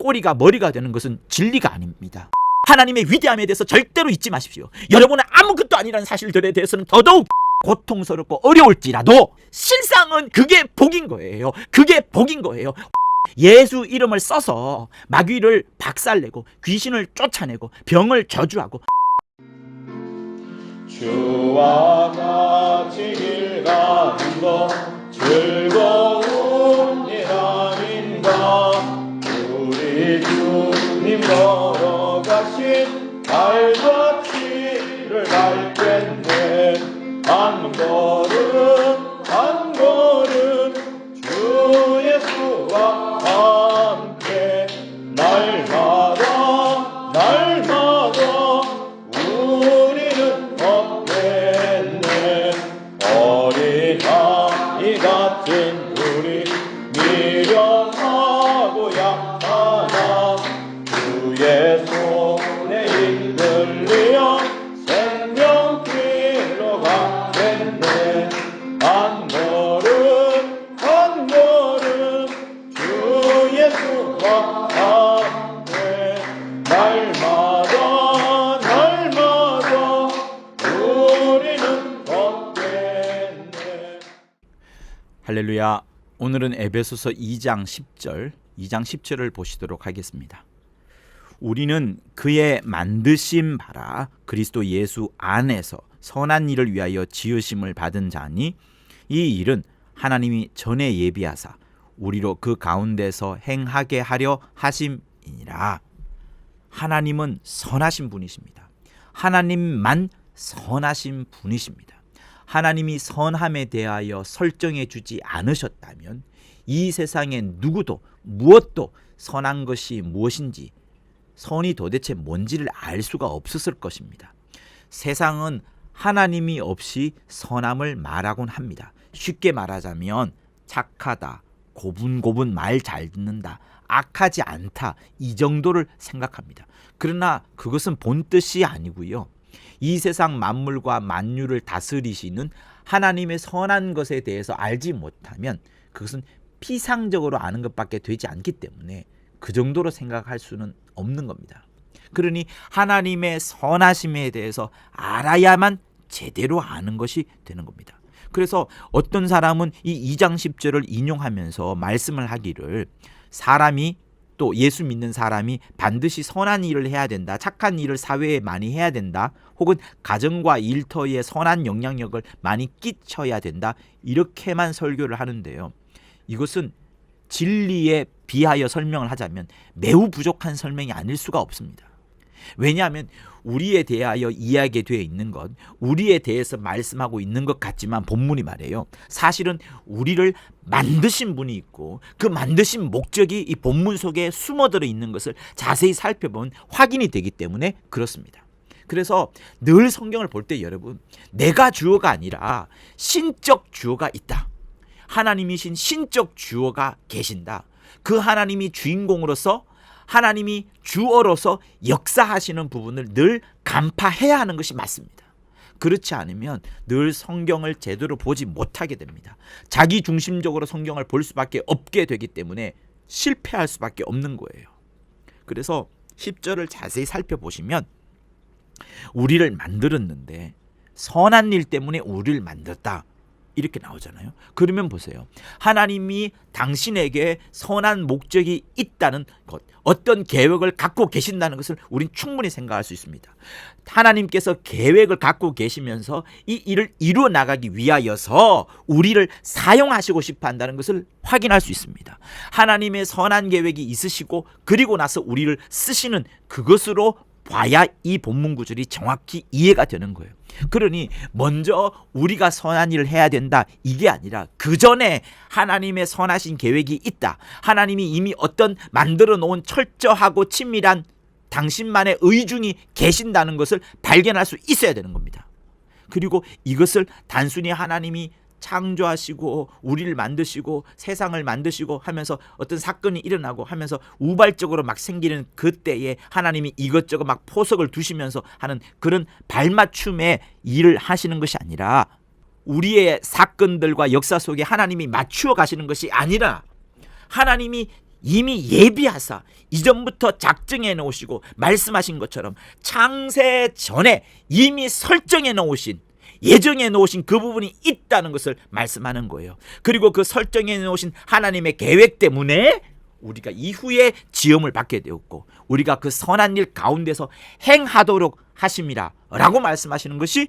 꼬리가 머리가 되는 것은 진리가 아닙니다. 하나님의 위대함에 대해서 절대로 잊지 마십시오. 여러분은 아무것도 아니라는 사실들에 대해서는 더더욱 고통스럽고 어려울지라도 실상은 그게 복인 거예요. 그게 복인 거예요. 예수 이름을 써서 마귀를 박살내고 귀신을 쫓아내고 병을 저주하고 주와 같이 길 가는 것 즐거운 일 아닌가. 우리 주님 걸어가신 발자취를 밟겠네. 한 걸음 한 걸음 주 예수와 함께 날마다 날마다 우리는 걷겠네. 어린아이 같은 우리 미련하고 약하나 주의 손에 이끌려 생명길로 가겠네. 한 걸음 한 걸음 주 예수와 함께 날마다 날마다 우리는 걷겠네. 할렐루야. 오늘은 에베소서 2장 10절을 보시도록 하겠습니다. 우리는 그의 만드심 바라 그리스도 예수 안에서 선한 일을 위하여 지으심을 받은 자니 이 일은 하나님이 전에 예비하사 우리로 그 가운데서 행하게 하려 하심이니라. 하나님은 선하신 분이십니다. 하나님만 선하신 분이십니다. 하나님이 선함에 대하여 설정해 주지 않으셨다면 이 세상에 누구도 무엇도 선한 것이 무엇인지 선이 도대체 뭔지를 알 수가 없었을 것입니다. 세상은 하나님이 없이 선함을 말하곤 합니다. 쉽게 말하자면 착하다, 고분고분 말 잘 듣는다, 악하지 않다, 이 정도를 생각합니다. 그러나 그것은 본뜻이 아니고요. 이 세상 만물과 만유를 다스리시는 하나님의 선한 것에 대해서 알지 못하면 그것은 피상적으로 아는 것밖에 되지 않기 때문에 그 정도로 생각할 수는 없는 겁니다. 그러니 하나님의 선하심에 대해서 알아야만 제대로 아는 것이 되는 겁니다. 그래서 어떤 사람은 이 2장 10절을 인용하면서 말씀을 하기를 사람이 또 예수 믿는 사람이 반드시 선한 일을 해야 된다. 착한 일을 사회에 많이 해야 된다. 혹은 가정과 일터에 선한 영향력을 많이 끼쳐야 된다. 이렇게만 설교를 하는데요. 이것은 진리에 비하여 설명을 하자면 매우 부족한 설명이 아닐 수가 없습니다. 왜냐하면 우리에 대하여 이야기되어 있는 것, 우리에 대해서 말씀하고 있는 것 같지만 본문이 말해요. 사실은 우리를 만드신 분이 있고 그 만드신 목적이 이 본문 속에 숨어들어 있는 것을 자세히 살펴보면 확인이 되기 때문에 그렇습니다. 그래서 늘 성경을 볼 때 여러분, 내가 주어가 아니라 신적 주어가 있다. 하나님이신 신적 주어가 계신다. 그 하나님이 주인공으로서 하나님이 주어로서 역사하시는 부분을 늘 간파해야 하는 것이 맞습니다. 그렇지 않으면 늘 성경을 제대로 보지 못하게 됩니다. 자기 중심적으로 성경을 볼 수밖에 없게 되기 때문에 실패할 수밖에 없는 거예요. 그래서 10절을 자세히 살펴보시면 우리를 만들었는데 선한 일 때문에 우리를 만들었다. 이렇게 나오잖아요. 그러면 보세요. 하나님이 당신에게 선한 목적이 있다는 것, 어떤 계획을 갖고 계신다는 것을 우린 충분히 생각할 수 있습니다. 하나님께서 계획을 갖고 계시면서 이 일을 이루어 나가기 위하여서 우리를 사용하시고 싶어 한다는 것을 확인할 수 있습니다. 하나님의 선한 계획이 있으시고 그리고 나서 우리를 쓰시는 그것으로 봐야 이 본문 구절이 정확히 이해가 되는 거예요. 그러니 먼저 우리가 선한 일을 해야 된다 이게 아니라 그 전에 하나님의 선하신 계획이 있다. 하나님이 이미 어떤 만들어 놓은 철저하고 친밀한 당신만의 의중이 계신다는 것을 발견할 수 있어야 되는 겁니다. 그리고 이것을 단순히 하나님이 창조하시고 우리를 만드시고 세상을 만드시고 하면서 어떤 사건이 일어나고 하면서 우발적으로 막 생기는 그때에 하나님이 이것저것 막 포석을 두시면서 하는 그런 발맞춤의 일을 하시는 것이 아니라 우리의 사건들과 역사 속에 하나님이 맞추어 가시는 것이 아니라 하나님이 이미 예비하사 이전부터 작정해 놓으시고 말씀하신 것처럼 창세 전에 이미 설정해 놓으신, 예정해 놓으신 그 부분이 있다는 것을 말씀하는 거예요. 그리고 그 설정해 놓으신 하나님의 계획 때문에 우리가 이후에 지음을 받게 되었고 우리가 그 선한 일 가운데서 행하도록 하심이라 라고 말씀하시는 것이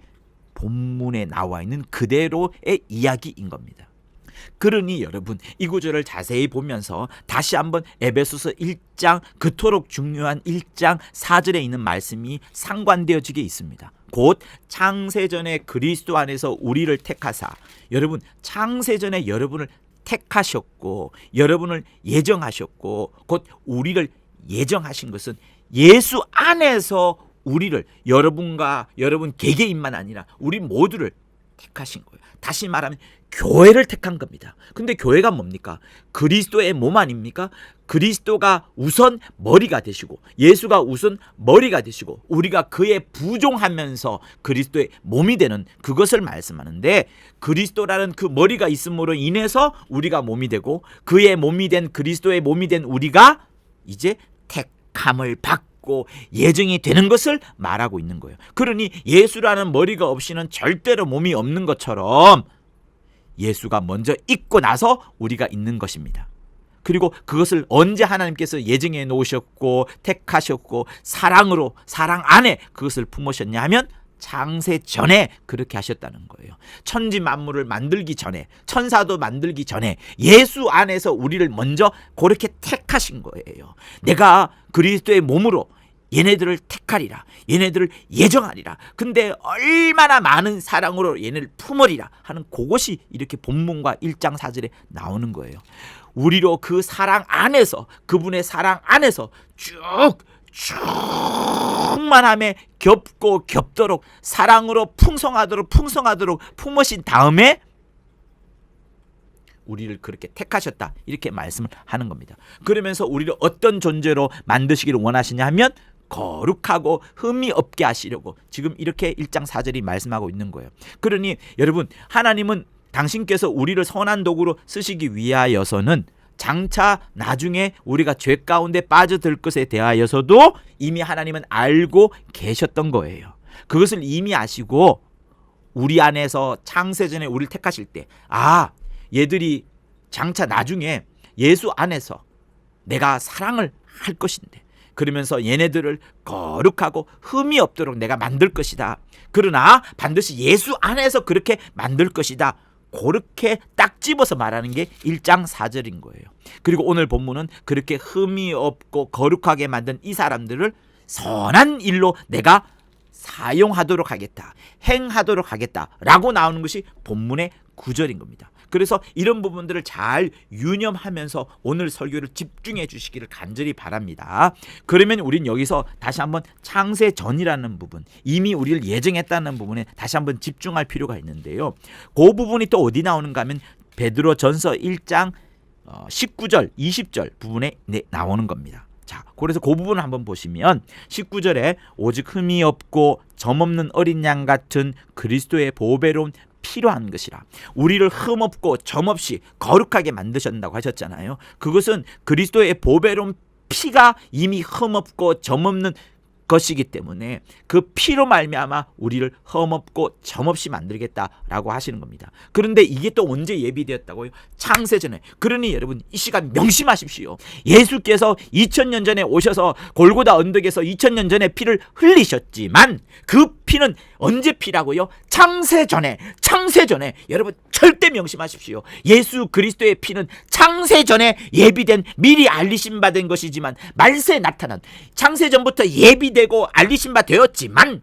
본문에 나와 있는 그대로의 이야기인 겁니다. 그러니 여러분, 이 구절을 자세히 보면서 다시 한번 에베소서 1장, 그토록 중요한 1장 4절에 있는 말씀이 상관되어지게 있습니다. 곧 창세전에 그리스도 안에서 우리를 택하사, 여러분 창세전에 여러분을 택하셨고 여러분을 예정하셨고 곧 우리를 예정하신 것은 예수 안에서 우리를, 여러분과 여러분 개개인만 아니라 우리 모두를 택하신 거예요. 다시 말하면 교회를 택한 겁니다. 근데 교회가 뭡니까? 그리스도의 몸 아닙니까? 그리스도가 우선 머리가 되시고 예수가 우선 머리가 되시고 우리가 그에 부종하면서 그리스도의 몸이 되는 그것을 말씀하는데, 그리스도라는 그 머리가 있음으로 인해서 우리가 몸이 되고 그의 몸이 된, 그리스도의 몸이 된 우리가 이제 택함을 받고 예정이 되는 것을 말하고 있는 거예요. 그러니 예수라는 머리가 없이는 절대로 몸이 없는 것처럼 예수가 먼저 있고 나서 우리가 있는 것입니다. 그리고 그것을 언제 하나님께서 예정해 놓으셨고 택하셨고 사랑으로, 사랑 안에 그것을 품으셨냐 하면 창세 전에 그렇게 하셨다는 거예요. 천지 만물을 만들기 전에, 천사도 만들기 전에 예수 안에서 우리를 먼저 그렇게 택하신 거예요. 내가 그리스도의 몸으로 얘네들을 택하리라, 얘네들을 예정하리라, 근데 얼마나 많은 사랑으로 얘네를 품으리라 하는 그것이 이렇게 본문과 1장 4절에 나오는 거예요. 우리로 그 사랑 안에서, 그분의 사랑 안에서 쭉 충만함에 겹고 겹도록 사랑으로 풍성하도록 품으신 다음에 우리를 그렇게 택하셨다, 이렇게 말씀을 하는 겁니다. 그러면서 우리를 어떤 존재로 만드시기를 원하시냐 하면 거룩하고 흠이 없게 하시려고 지금 이렇게 1장 4절이 말씀하고 있는 거예요. 그러니 여러분, 하나님은 당신께서 우리를 선한 도구로 쓰시기 위하여서는 장차 나중에 우리가 죄 가운데 빠져들 것에 대하여서도 이미 하나님은 알고 계셨던 거예요. 그것을 이미 아시고 우리 안에서 창세전에 우리를 택하실 때, 아, 얘들이 장차 나중에 예수 안에서 내가 사랑을 할 것인데, 그러면서 얘네들을 거룩하고 흠이 없도록 내가 만들 것이다. 그러나 반드시 예수 안에서 그렇게 만들 것이다. 그렇게 딱 집어서 말하는 게 1장 4절인 거예요. 그리고 오늘 본문은 그렇게 흠이 없고 거룩하게 만든 이 사람들을 선한 일로 내가 사용하도록 하겠다, 행하도록 하겠다 라고 나오는 것이 본문의 9절인 겁니다. 그래서 이런 부분들을 잘 유념하면서 오늘 설교를 집중해 주시기를 간절히 바랍니다. 그러면 우린 여기서 다시 한번 창세 전이라는 부분, 이미 우리를 예정했다는 부분에 다시 한번 집중할 필요가 있는데요. 그 부분이 또 어디 나오는가 하면 베드로 전서 1장 19절 20절 부분에 나오는 겁니다. 자, 그래서 그 부분을 한번 보시면 19절에 오직 흠이 없고 점없는 어린 양 같은 그리스도의 보배로운 필요한 것이라, 우리를 흠없고 점없이 거룩하게 만드셨다고 하셨잖아요. 그것은 그리스도의 보배로운 피가 이미 흠없고 점없는 것이기 때문에 그 피로 말미암아 우리를 흠없고 점없이 만들겠다라고 하시는 겁니다. 그런데 이게 또 언제 예비되었다고요? 창세전에. 그러니 여러분, 이 시간 명심하십시오. 예수께서 2000년 전에 오셔서 골고다 언덕에서 2000년 전에 피를 흘리셨지만 그 피는 언제 피라고요? 창세전에. 여러분 절대 명심하십시오. 예수 그리스도의 피는 창세전에 예비된, 미리 알리심 받은 것이지만 말세에 나타난, 창세전부터 예비되고 알리심 바 되었지만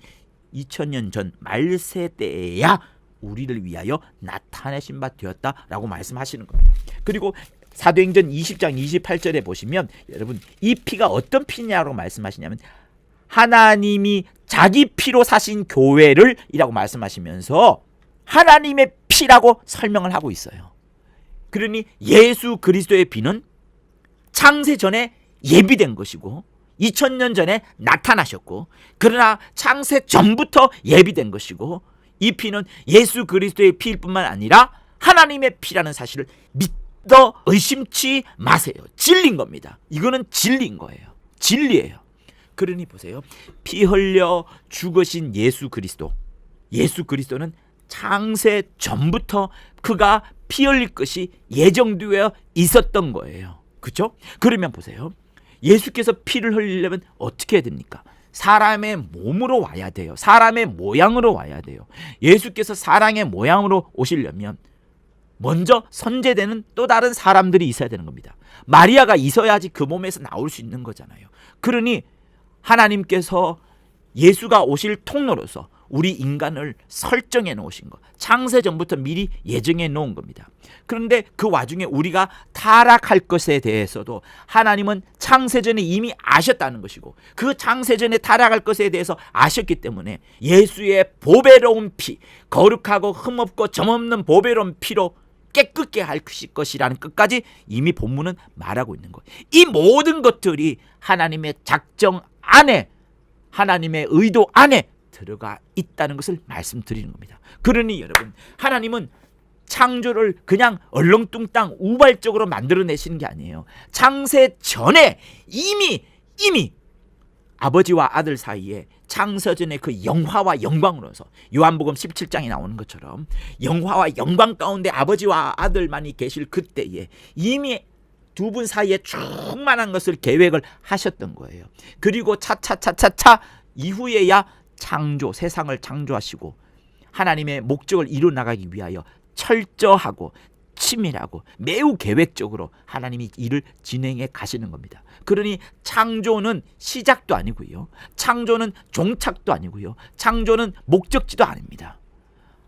2000년 전 말세 때에야 우리를 위하여 나타내신 바 되었다라고 말씀하시는 겁니다. 그리고 사도행전 20장 28절에 보시면 여러분, 이 피가 어떤 피냐고 말씀하시냐면 하나님이 자기 피로 사신 교회를 이라고 말씀하시면서 하나님의 피라고 설명을 하고 있어요. 그러니 예수 그리스도의 피는 창세 전에 예비된 것이고 2000년 전에 나타나셨고, 그러나 창세 전부터 예비된 것이고, 이 피는 예수 그리스도의 피일 뿐만 아니라 하나님의 피라는 사실을 믿고 더욱더 의심치 마세요. 진리인 겁니다. 이거는 진리인 거예요. 진리예요. 그러니 보세요. 피 흘려 죽으신 예수 그리스도는 창세 전부터 그가 피 흘릴 것이 예정되어 있었던 거예요. 그렇죠? 그러면 보세요. 예수께서 피를 흘리려면 어떻게 해야 됩니까? 사람의 몸으로 와야 돼요. 사람의 모양으로 와야 돼요. 예수께서 사람의 모양으로 오시려면 먼저 선제되는 또 다른 사람들이 있어야 되는 겁니다. 마리아가 있어야지 그 몸에서 나올 수 있는 거잖아요. 그러니 하나님께서 예수가 오실 통로로서 우리 인간을 설정해 놓으신 것, 창세 전부터 미리 예정해 놓은 겁니다. 그런데 그 와중에 우리가 타락할 것에 대해서도 하나님은 창세전에 이미 아셨다는 것이고, 그 창세전에 타락할 것에 대해서 아셨기 때문에 예수의 보배로운 피, 거룩하고 흠없고 점없는 보배로운 피로 깨끗게 할 것이라는 끝까지 이미 본문은 말하고 있는 거예요. 이 모든 것들이 하나님의 작정 안에, 하나님의 의도 안에 들어가 있다는 것을 말씀드리는 겁니다. 그러니 여러분, 하나님은 창조를 그냥 얼렁뚱땅 우발적으로 만들어내시는 게 아니에요. 창세 전에 이미 아버지와 아들 사이에 창세전의 그 영화와 영광으로서 요한복음 17장에 나오는 것처럼 영화와 영광 가운데 아버지와 아들만이 계실 그때에 이미 두 분 사이에 충만한 것을 계획을 하셨던 거예요. 그리고 차차 이후에야 세상을 창조하시고 하나님의 목적을 이루어나가기 위하여 철저하고 치밀하고 매우 계획적으로 하나님이 일을 진행해 가시는 겁니다. 그러니 창조는 시작도 아니고요, 창조는 종착도 아니고요, 창조는 목적지도 아닙니다.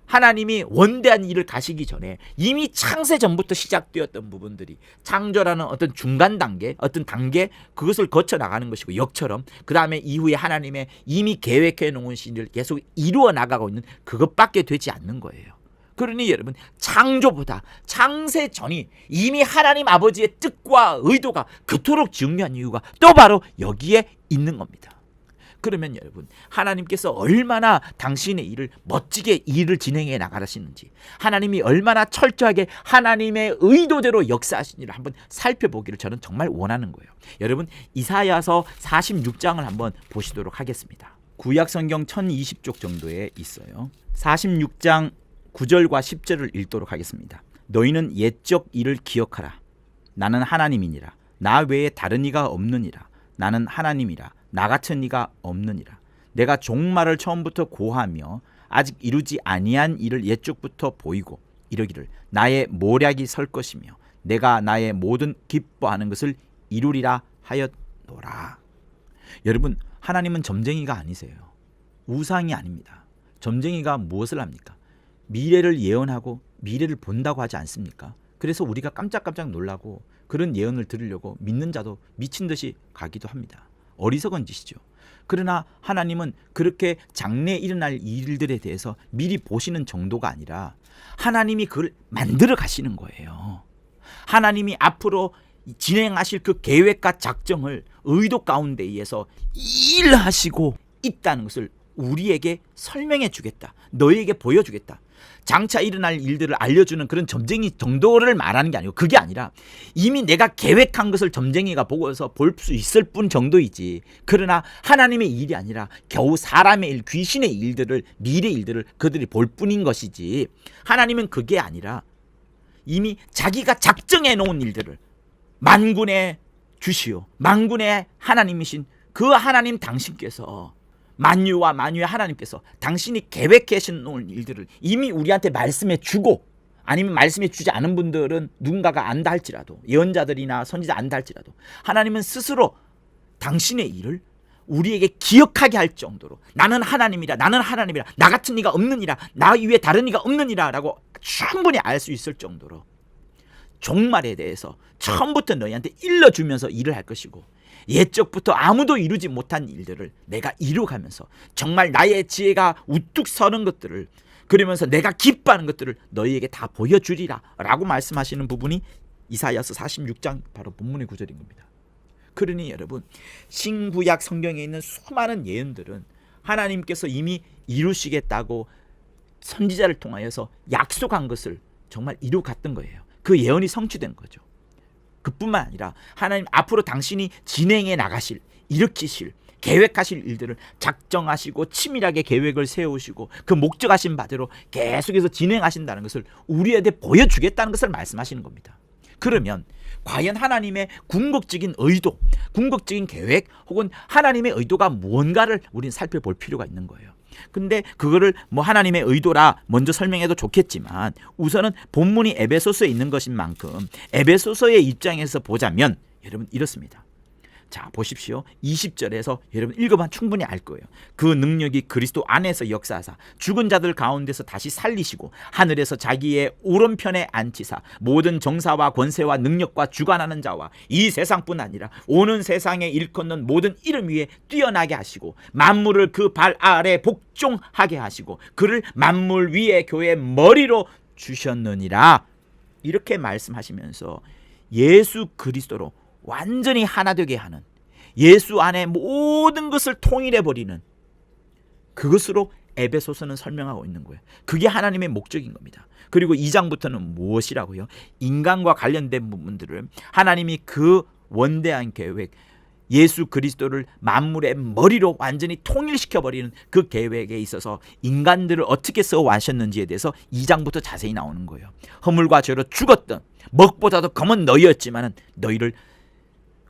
하나님이 원대한 일을 가시기 전에 이미 창세 전부터 시작되었던 부분들이 창조라는 어떤 중간 단계, 어떤 단계, 그것을 거쳐 나가는 것이고, 역처럼 그 다음에 이후에 하나님의 이미 계획해 놓은 신을 계속 이루어 나가고 있는 그것밖에 되지 않는 거예요. 그러니 여러분, 창조보다 창세 전이 이미 하나님 아버지의 뜻과 의도가 그토록 중요한 이유가 또 바로 여기에 있는 겁니다. 그러면 여러분, 하나님께서 얼마나 당신의 일을 멋지게 일을 진행해 나가시는지, 하나님이 얼마나 철저하게 하나님의 의도대로 역사하시는지를 한번 살펴보기를 저는 정말 원하는 거예요. 여러분, 이사야서 46장을 한번 보시도록 하겠습니다. 구약 성경 1020쪽 정도에 있어요. 46장 9절과 10절을 읽도록 하겠습니다. 너희는 옛적 일을 기억하라. 나는 하나님이니라. 나 외에 다른 이가 없느니라. 나는 하나님이라. 나 같은 이가 없느니라. 내가 종말을 처음부터 고하며 아직 이루지 아니한 일을 옛적부터 보이고 이르기를 나의 모략이 설 것이며 내가 나의 모든 기뻐하는 것을 이루리라 하였노라. 여러분, 하나님은 점쟁이가 아니세요. 우상이 아닙니다. 점쟁이가 무엇을 합니까? 미래를 예언하고 미래를 본다고 하지 않습니까? 그래서 우리가 깜짝깜짝 놀라고 그런 예언을 들으려고 믿는 자도 미친 듯이 가기도 합니다. 어리석은 짓이죠. 그러나 하나님은 그렇게 장래에 일어날 일들에 대해서 미리 보시는 정도가 아니라 하나님이 그걸 만들어 가시는 거예요. 하나님이 앞으로 진행하실 그 계획과 작정을 의도 가운데 의해서 일하시고 있다는 것을 우리에게 설명해 주겠다. 너희에게 보여주겠다. 장차 일어날 일들을 알려주는 그런 점쟁이 정도를 말하는 게 아니고, 그게 아니라 이미 내가 계획한 것을 점쟁이가 보고서 볼 수 있을 뿐 정도이지, 그러나 하나님의 일이 아니라 겨우 사람의 일, 귀신의 일들을, 미래 일들을 그들이 볼 뿐인 것이지, 하나님은 그게 아니라 이미 자기가 작정해 놓은 일들을 만군의 주시오, 만군의 하나님이신 그 하나님 당신께서, 만유와 만유의 하나님께서 당신이 계획해 놓은 일들을 이미 우리한테 말씀해 주고, 아니면 말씀해 주지 않은 분들은 누군가가 안다 할지라도, 예언자들이나 선지자 안다 할지라도 하나님은 스스로 당신의 일을 우리에게 기억하게 할 정도로 나는 하나님이라, 나는 하나님이라, 나 같은 이가 없느니라, 나 위에 다른 이가 없느니라 라고 충분히 알 수 있을 정도로 종말에 대해서 처음부터 너희한테 일러주면서 일을 할 것이고, 옛적부터 아무도 이루지 못한 일들을 내가 이루어가면서 정말 나의 지혜가 우뚝 서는 것들을, 그러면서 내가 기뻐하는 것들을 너희에게 다 보여주리라 라고 말씀하시는 부분이 이사야서 46장 바로 본문의 구절인 겁니다. 그러니 여러분, 신구약 성경에 있는 수많은 예언들은 하나님께서 이미 이루시겠다고 선지자를 통하여서 약속한 것을 정말 이루어갔던 거예요. 그 예언이 성취된 거죠. 그뿐만 아니라 하나님 앞으로 당신이 진행해 나가실, 일으키실, 계획하실 일들을 작정하시고 치밀하게 계획을 세우시고 그 목적하신 바대로 계속해서 진행하신다는 것을 우리에게 보여주겠다는 것을 말씀하시는 겁니다. 그러면 과연 하나님의 궁극적인 의도, 궁극적인 계획 혹은 하나님의 의도가 무언가를 우리는 살펴볼 필요가 있는 거예요. 근데 그거를 뭐 하나님의 의도라 먼저 설명해도 좋겠지만 우선은 본문이 에베소서에 있는 것인 만큼 에베소서의 입장에서 보자면 여러분 이렇습니다. 자, 보십시오. 20절에서 여러분 읽어봐 충분히 알 거예요. 그 능력이 그리스도 안에서 역사하사 죽은 자들 가운데서 다시 살리시고 하늘에서 자기의 오른편에 앉히사 모든 정사와 권세와 능력과 주관하는 자와 이 세상뿐 아니라 오는 세상에 일컫는 모든 이름 위에 뛰어나게 하시고 만물을 그 발 아래 복종하게 하시고 그를 만물 위에 교회의 머리로 주셨느니라. 이렇게 말씀하시면서 예수 그리스도로 완전히 하나 되게 하는, 예수 안에 모든 것을 통일해버리는 그것으로 에베소서는 설명하고 있는 거예요. 그게 하나님의 목적인 겁니다. 그리고 2장부터는 무엇이라고요? 인간과 관련된 부분들을 하나님이 그 원대한 계획, 예수 그리스도를 만물의 머리로 완전히 통일시켜버리는 그 계획에 있어서 인간들을 어떻게 써와셨는지에 대해서 2장부터 자세히 나오는 거예요. 허물과 죄로 죽었던 먹보다도 검은 너희였지만 너희를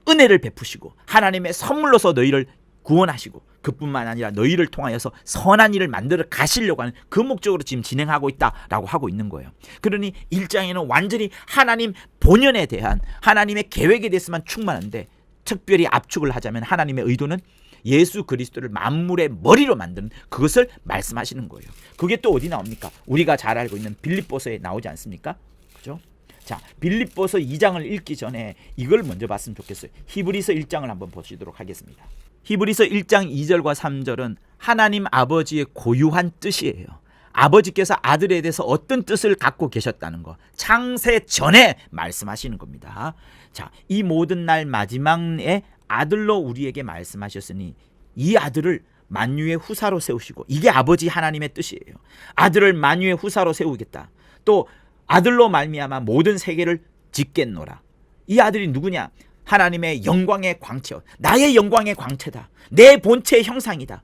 은혜를 베푸시고 하나님의 선물로서 너희를 구원하시고 그뿐만 아니라 너희를 통하여서 선한 일을 만들어 가시려고 하는 그 목적으로 지금 진행하고 있다라고 하고 있는 거예요. 그러니 1장에는 완전히 하나님 본연에 대한 하나님의 계획에 대해서만 충만한데 특별히 압축을 하자면 하나님의 의도는 예수 그리스도를 만물의 머리로 만드는 그것을 말씀하시는 거예요. 그게 또 어디 나옵니까? 우리가 잘 알고 있는 빌립보서에 나오지 않습니까? 그죠? 자, 빌립보서 2장을 읽기 전에 이걸 먼저 봤으면 좋겠어요. 히브리서 1장을 한번 보시도록 하겠습니다. 히브리서 1장 2절과 3절은 하나님 아버지의 고유한 뜻이에요. 아버지께서 아들에 대해서 어떤 뜻을 갖고 계셨다는 거 창세 전에 말씀하시는 겁니다. 자, 이 모든 날 마지막에 아들로 우리에게 말씀하셨으니 이 아들을 만유의 후사로 세우시고 이게 아버지 하나님의 뜻이에요. 아들을 만유의 후사로 세우겠다. 또 아들로 말미암아 모든 세계를 짓겠노라. 이 아들이 누구냐? 하나님의 영광의 광채, 나의 영광의 광채다. 내 본체의 형상이다.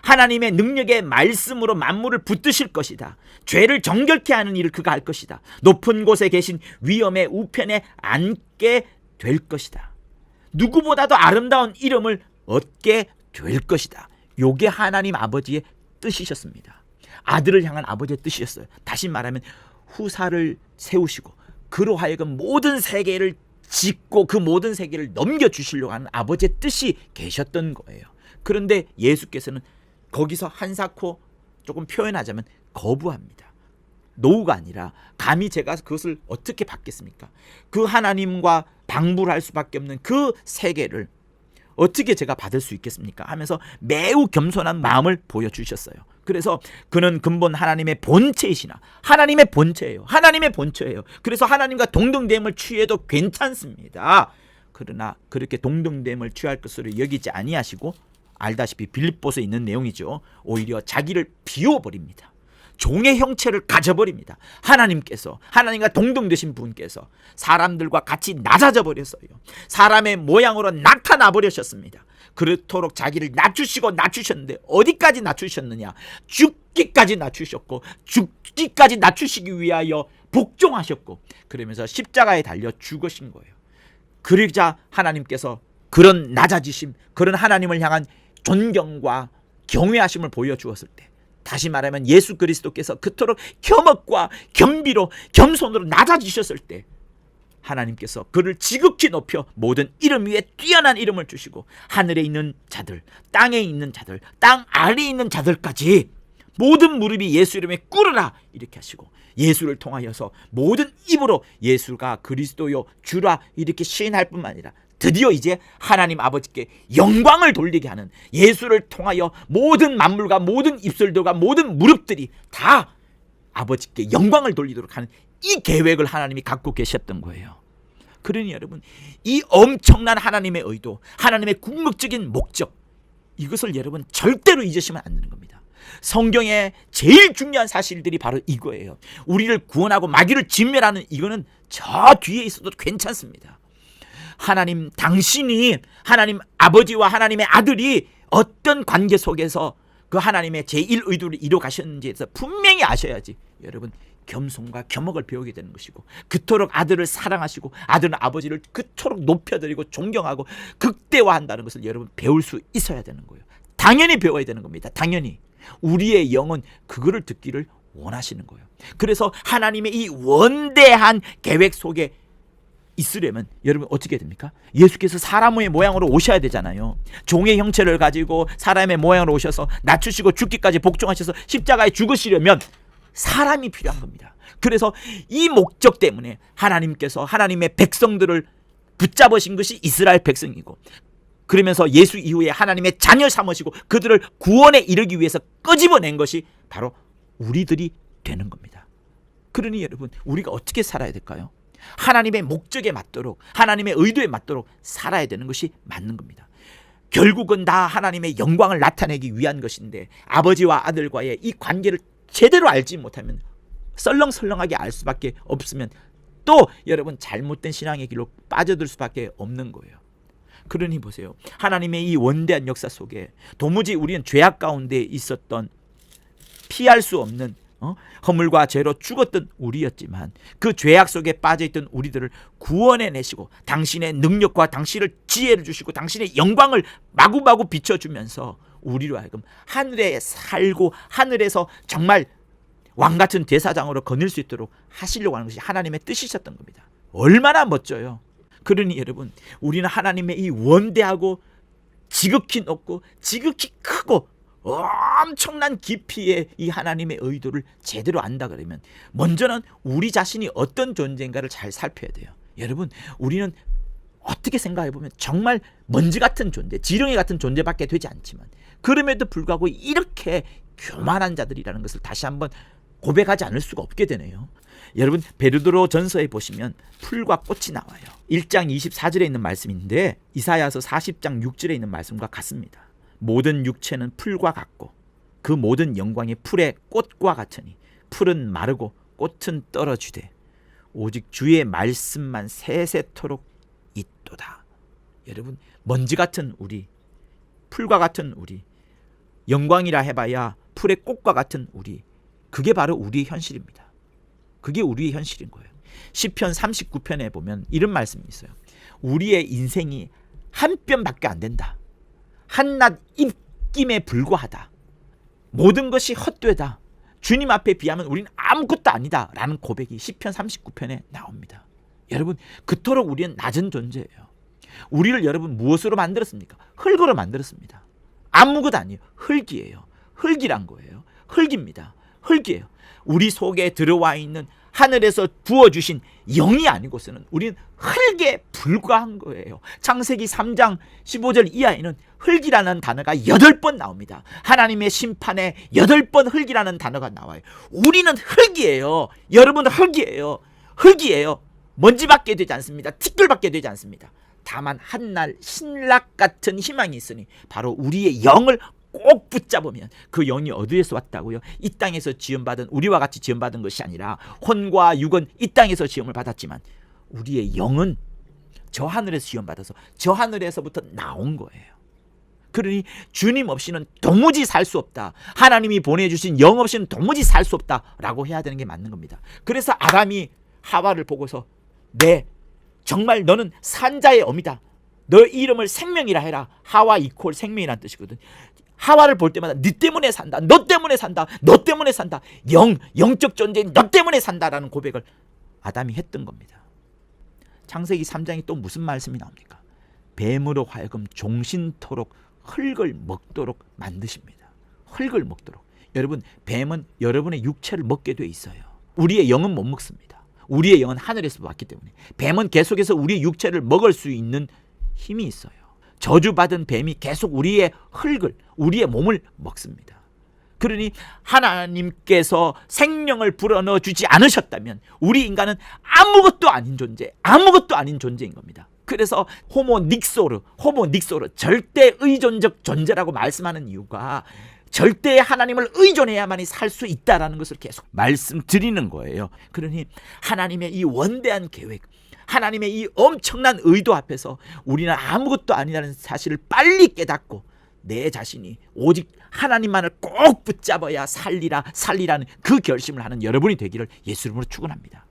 하나님의 능력의 말씀으로 만물을 붙드실 것이다. 죄를 정결케 하는 일을 그가 할 것이다. 높은 곳에 계신 위엄의 우편에 앉게 될 것이다. 누구보다도 아름다운 이름을 얻게 될 것이다. 요게 하나님 아버지의 뜻이셨습니다. 아들을 향한 아버지의 뜻이었어요. 다시 말하면 후사를 세우시고 그로 하여금 모든 세계를 짓고 그 모든 세계를 넘겨주시려고 하는 아버지의 뜻이 계셨던 거예요. 그런데 예수께서는 거기서 한사코 조금 표현하자면 거부합니다. 노우가 아니라 감히 제가 그것을 어떻게 받겠습니까? 그 하나님과 방불 할 수밖에 없는 그 세계를 어떻게 제가 받을 수 있겠습니까? 하면서 매우 겸손한 마음을 보여주셨어요. 그래서 그는 근본 하나님의 본체이시나 하나님의 본체예요. 하나님의 본체예요. 그래서 하나님과 동등됨을 취해도 괜찮습니다. 그러나 그렇게 동등됨을 취할 것으로 여기지 아니하시고 알다시피 빌립보서에 있는 내용이죠. 오히려 자기를 비워버립니다. 종의 형체를 가져버립니다. 하나님께서, 하나님과 동등되신 분께서 사람들과 같이 낮아져 버렸어요. 사람의 모양으로 나타나 버리셨습니다. 그렇도록 자기를 낮추시고 낮추셨는데 어디까지 낮추셨느냐? 죽기까지 낮추셨고 죽기까지 낮추시기 위하여 복종하셨고 그러면서 십자가에 달려 죽으신 거예요. 그러자 하나님께서 그런 낮아지심, 그런 하나님을 향한 존경과 경외하심을 보여주었을 때 다시 말하면 예수 그리스도께서 그토록 겸업과 겸비로 겸손으로 낮아지셨을 때 하나님께서 그를 지극히 높여 모든 이름 위에 뛰어난 이름을 주시고 하늘에 있는 자들, 땅에 있는 자들, 땅 아래에 있는 자들까지 모든 무릎이 예수 이름에 꿇으라 이렇게 하시고 예수를 통하여서 모든 입으로 예수가 그리스도요 주라 이렇게 시인할 뿐만 아니라 드디어 이제 하나님 아버지께 영광을 돌리게 하는 예수를 통하여 모든 만물과 모든 입술들과 모든 무릎들이 다 아버지께 영광을 돌리도록 하는 이 계획을 하나님이 갖고 계셨던 거예요. 그러니 여러분 이 엄청난 하나님의 의도, 하나님의 궁극적인 목적 이것을 여러분 절대로 잊으시면 안 되는 겁니다. 성경의 제일 중요한 사실들이 바로 이거예요. 우리를 구원하고 마귀를 진멸하는 이거는 저 뒤에 있어도 괜찮습니다. 하나님, 당신이 하나님 아버지와 하나님의 아들이 어떤 관계 속에서 그 하나님의 제1의도를 이루어 가셨는지에 대해서 분명히 아셔야지 여러분 겸손과 겸허를 배우게 되는 것이고, 그토록 아들을 사랑하시고 아들은 아버지를 그토록 높여드리고 존경하고 극대화한다는 것을 여러분 배울 수 있어야 되는 거예요. 당연히 배워야 되는 겁니다. 당연히 우리의 영은 그거를 듣기를 원하시는 거예요. 그래서 하나님의 이 원대한 계획 속에 있으려면 여러분 어떻게 됩니까? 예수께서 사람의 모양으로 오셔야 되잖아요. 종의 형체를 가지고 사람의 모양으로 오셔서 낮추시고 죽기까지 복종하셔서 십자가에 죽으시려면 사람이 필요한 겁니다. 그래서 이 목적 때문에 하나님께서 하나님의 백성들을 붙잡으신 것이 이스라엘 백성이고, 그러면서 예수 이후에 하나님의 자녀 삼으시고 그들을 구원에 이르기 위해서 끄집어낸 것이 바로 우리들이 되는 겁니다. 그러니 여러분 우리가 어떻게 살아야 될까요? 하나님의 목적에 맞도록 하나님의 의도에 맞도록 살아야 되는 것이 맞는 겁니다. 결국은 다 하나님의 영광을 나타내기 위한 것인데, 아버지와 아들과의 이 관계를 제대로 알지 못하면 썰렁설렁하게 알 수밖에 없으면 또 여러분 잘못된 신앙의 길로 빠져들 수밖에 없는 거예요. 그러니 보세요. 하나님의 이 원대한 역사 속에 도무지 우리는 죄악 가운데 있었던 피할 수 없는 허물과 죄로 죽었던 우리였지만 그 죄악 속에 빠져있던 우리들을 구원해내시고 당신의 능력과 당신을 지혜를 주시고 당신의 영광을 마구마구 비춰주면서 우리로 하여금 하늘에 살고 하늘에서 정말 왕같은 대사장으로 거닐 수 있도록 하시려고 하는 것이 하나님의 뜻이셨던 겁니다. 얼마나 멋져요. 그러니 여러분 우리는 하나님의 이 원대하고 지극히 높고 지극히 크고 엄청난 깊이의 이 하나님의 의도를 제대로 안다 그러면 먼저는 우리 자신이 어떤 존재인가를 잘 살펴야 돼요. 여러분 우리는 어떻게 생각해보면 정말 먼지 같은 존재, 지렁이 같은 존재밖에 되지 않지만 그럼에도 불구하고 이렇게 교만한 자들이라는 것을 다시 한번 고백하지 않을 수가 없게 되네요. 여러분 베드로 전서에 보시면 풀과 꽃이 나와요. 1장 24절에 있는 말씀인데 이사야서 40장 6절에 있는 말씀과 같습니다. 모든 육체는 풀과 같고 그 모든 영광이 풀의 꽃과 같으니 풀은 마르고 꽃은 떨어지되 오직 주의 말씀만 세세토록 있도다. 여러분 먼지 같은 우리, 풀과 같은 우리, 영광이라 해봐야 풀의 꽃과 같은 우리, 그게 바로 우리의 현실입니다. 그게 우리의 현실인 거예요. 시편 39편에 보면 이런 말씀이 있어요. 우리의 인생이 한 뼘밖에 안 된다. 한낱 입김에 불과하다. 모든 것이 헛되다. 주님 앞에 비하면 우리는 아무것도 아니다 라는 고백이 시편 39편에 나옵니다. 여러분 그토록 우리는 낮은 존재예요. 우리를 여러분 무엇으로 만들었습니까? 흙으로 만들었습니다. 아무것도 아니에요. 흙이에요. 흙이란 거예요. 흙입니다. 흙이에요. 우리 속에 들어와 있는 하늘에서 부어주신 영이 아니고서는 우리는 흙에 불과한 거예요. 창세기 3장 15절 이하에는 흙이라는 단어가 8번 나옵니다. 하나님의 심판에 8번 흙이라는 단어가 나와요. 우리는 흙이에요. 여러분 흙이에요. 흙이에요. 먼지밖에 되지 않습니다. 티끌밖에 되지 않습니다. 다만 한날 신락 같은 희망이 있으니 바로 우리의 영을 꼭 붙잡으면, 그 영이 어디에서 왔다고요? 이 땅에서 지음받은, 우리와 같이 지음받은 것이 아니라 혼과 육은 이 땅에서 지음을 받았지만 우리의 영은 저 하늘에서 지음받아서 저 하늘에서부터 나온 거예요. 그러니 주님 없이는 도무지 살 수 없다. 하나님이 보내주신 영 없이는 도무지 살 수 없다라고 해야 되는 게 맞는 겁니다. 그래서 아담이 하와를 보고서 정말 너는 산자의 어미다. 너 이름을 생명이라 해라. 하와 이퀄 생명이라는 뜻이거든. 하와를 볼 때마다 네 때문에 산다. 너 때문에 산다. 너 때문에 산다. 영적 존재인 너 때문에 산다라는 고백을 아담이 했던 겁니다. 창세기 3장이 또 무슨 말씀이 나옵니까? 뱀으로 하여금 종신토록 흙을 먹도록 만드십니다. 흙을 먹도록. 여러분 뱀은 여러분의 육체를 먹게 돼 있어요. 우리의 영은 못 먹습니다. 우리의 영은 하늘에서 왔기 때문에 뱀은 계속해서 우리의 육체를 먹을 수 있는 힘이 있어요. 저주받은 뱀이 계속 우리의 흙을, 우리의 몸을 먹습니다. 그러니 하나님께서 생명을 불어넣어 주지 않으셨다면 우리 인간은 아무것도 아닌 존재, 아무것도 아닌 존재인 겁니다. 그래서 호모 닉소르, 절대 의존적 존재라고 말씀하는 이유가 절대 하나님을 의존해야만이 살 수 있다라는 것을 계속 말씀드리는 거예요. 그러니 하나님의 이 원대한 계획, 하나님의 이 엄청난 의도 앞에서 우리는 아무것도 아니라는 사실을 빨리 깨닫고 내 자신이 오직 하나님만을 꼭 붙잡아야 살리라는 그 결심을 하는 여러분이 되기를 예수 이름으로 축원합니다.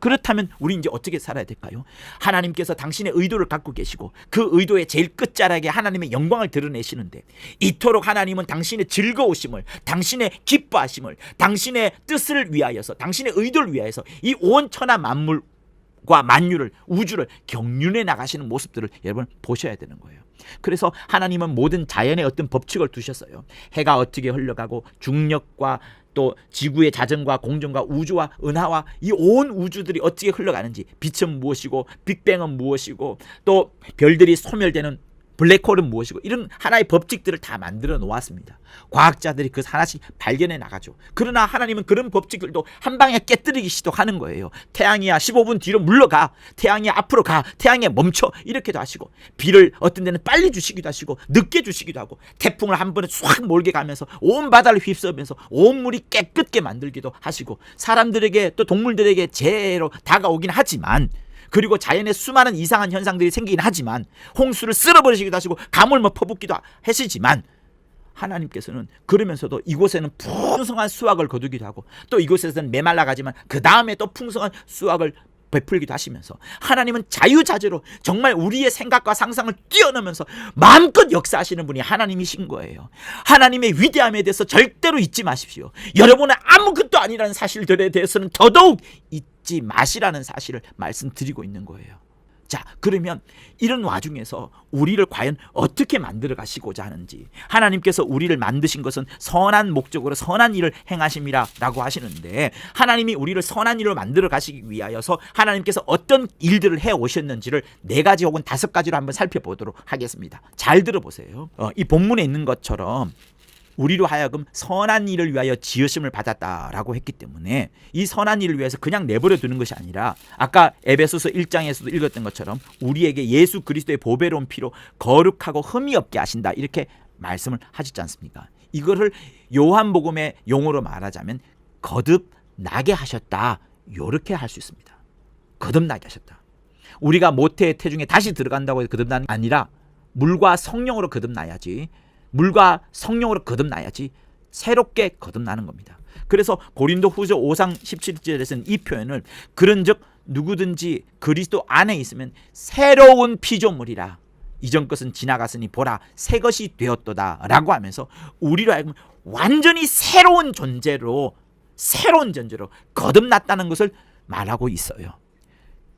그렇다면 우리 이제 어떻게 살아야 될까요? 하나님께서 당신의 의도를 갖고 계시고 그 의도의 제일 끝자락에 하나님의 영광을 드러내시는데, 이토록 하나님은 당신의 즐거우심을, 당신의 기뻐하심을, 당신의 뜻을 위하여서, 당신의 의도를 위하여서 이 온 천하 만물과 만유를, 우주를 경륜해 나가시는 모습들을 여러분 보셔야 되는 거예요. 그래서 하나님은 모든 자연의 어떤 법칙을 두셨어요. 해가 어떻게 흘러가고 중력과 또 지구의 자전과 공전과 우주와 은하와 이 온 우주들이 어떻게 흘러가는지, 빛은 무엇이고 빅뱅은 무엇이고 또 별들이 소멸되는 블랙홀은 무엇이고, 이런 하나의 법칙들을 다 만들어 놓았습니다. 과학자들이 그 하나씩 발견해 나가죠. 그러나 하나님은 그런 법칙들도 한 방에 깨뜨리기 시도하는 거예요. 태양이야 15분 뒤로 물러가, 태양이 앞으로 가, 태양이 멈춰, 이렇게도 하시고, 비를 어떤 데는 빨리 주시기도 하시고 늦게 주시기도 하고, 태풍을 한 번에 싹 몰게 가면서 온 바다를 휩쓰면서 온 물이 깨끗게 만들기도 하시고, 사람들에게 또 동물들에게 재해로 다가오긴 하지만, 그리고 자연에 수많은 이상한 현상들이 생기긴 하지만, 홍수를 쓸어버리시기도 하시고 가물을 퍼붓기도 하시지만, 하나님께서는 그러면서도 이곳에는 풍성한 수확을 거두기도 하고, 또 이곳에서는 메말라가지만 그 다음에 또 풍성한 수확을 베풀기도 하시면서, 하나님은 자유자재로 정말 우리의 생각과 상상을 뛰어넘으면서 마음껏 역사하시는 분이 하나님이신 거예요. 하나님의 위대함에 대해서 절대로 잊지 마십시오. 여러분은 아무것도 아니라는 사실들에 대해서는 더더욱 잊지 마시라는 사실을 말씀드리고 있는 거예요. 자, 그러면 이런 와중에서 우리를 과연 어떻게 만들어 가시고자 하는지, 하나님께서 우리를 만드신 것은 선한 목적으로 선한 일을 행하심이라 라고 하시는데, 하나님이 우리를 선한 일로 만들어 가시기 위하여서 하나님께서 어떤 일들을 해 오셨는지를 4가지 혹은 5가지로 한번 살펴보도록 하겠습니다. 잘 들어보세요. 이 본문에 있는 것처럼 우리로 하여금 선한 일을 위하여 지으심을 받았다라고 했기 때문에, 이 선한 일을 위해서 그냥 내버려 두는 것이 아니라, 아까 에베소서 1장에서도 읽었던 것처럼 우리에게 예수 그리스도의 보배로운 피로 거룩하고 흠이 없게 하신다, 이렇게 말씀을 하셨지 않습니까? 이거를 요한복음의 용어로 말하자면 거듭나게 하셨다, 이렇게 할 수 있습니다. 거듭나게 하셨다. 우리가 모태의 태중에 다시 들어간다고 해서 거듭나는 게 아니라, 물과 성령으로 거듭나야지, 물과 성령으로 거듭나야지 새롭게 거듭나는 겁니다. 그래서 고린도 후서 5장 17절에서는 이 표현을, 그런즉 누구든지 그리스도 안에 있으면 새로운 피조물이라, 이전 것은 지나갔으니 보라 새 것이 되었도다 라고 하면서 우리로 하여금 완전히 새로운 존재로 거듭났다는 것을 말하고 있어요.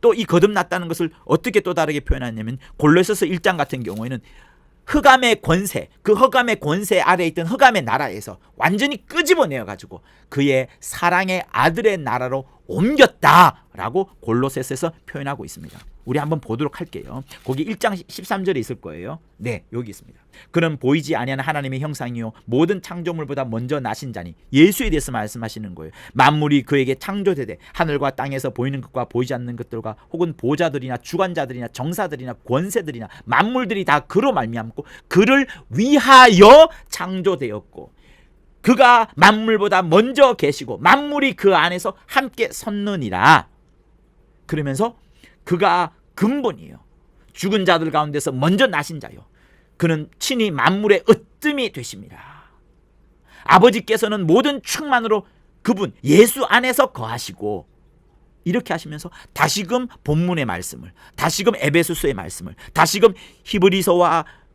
또 이 거듭났다는 것을 어떻게 또 다르게 표현하냐면, 골로새서 1장 같은 경우에는 흑암의 권세, 그 흑암의 권세 아래에 있던 흑암의 나라에서 완전히 끄집어내어 가지고 그의 사랑의 아들의 나라로 옮겼다라고 골로새서에서 표현하고 있습니다. 우리 한번 보도록 할게요. 거기 1장 13절에 있을 거예요. 네, 여기 있습니다. 그는 보이지 아니하는 하나님의 형상이요 모든 창조물보다 먼저 나신 자니, 예수에 대해서 말씀하시는 거예요. 만물이 그에게 창조되되 하늘과 땅에서 보이는 것과 보이지 않는 것들과 혹은 보좌들이나 주관자들이나 정사들이나 권세들이나 만물들이 다 그로 말미암고 그를 위하여 창조되었고, 그가 만물보다 먼저 계시고 만물이 그 안에서 함께 섰느니라. 그러면서 그가 근본이에요. 죽은 자들 가운데서 먼저 나신 자요, 그는 친히 만물의 으뜸이 되십니다. 아버지께서는 모든 충만으로 그분 예수 안에서 거하시고, 이렇게 하시면서 다시금 본문의 말씀을, 다시금 에베소서의 말씀을, 다시금 히브리서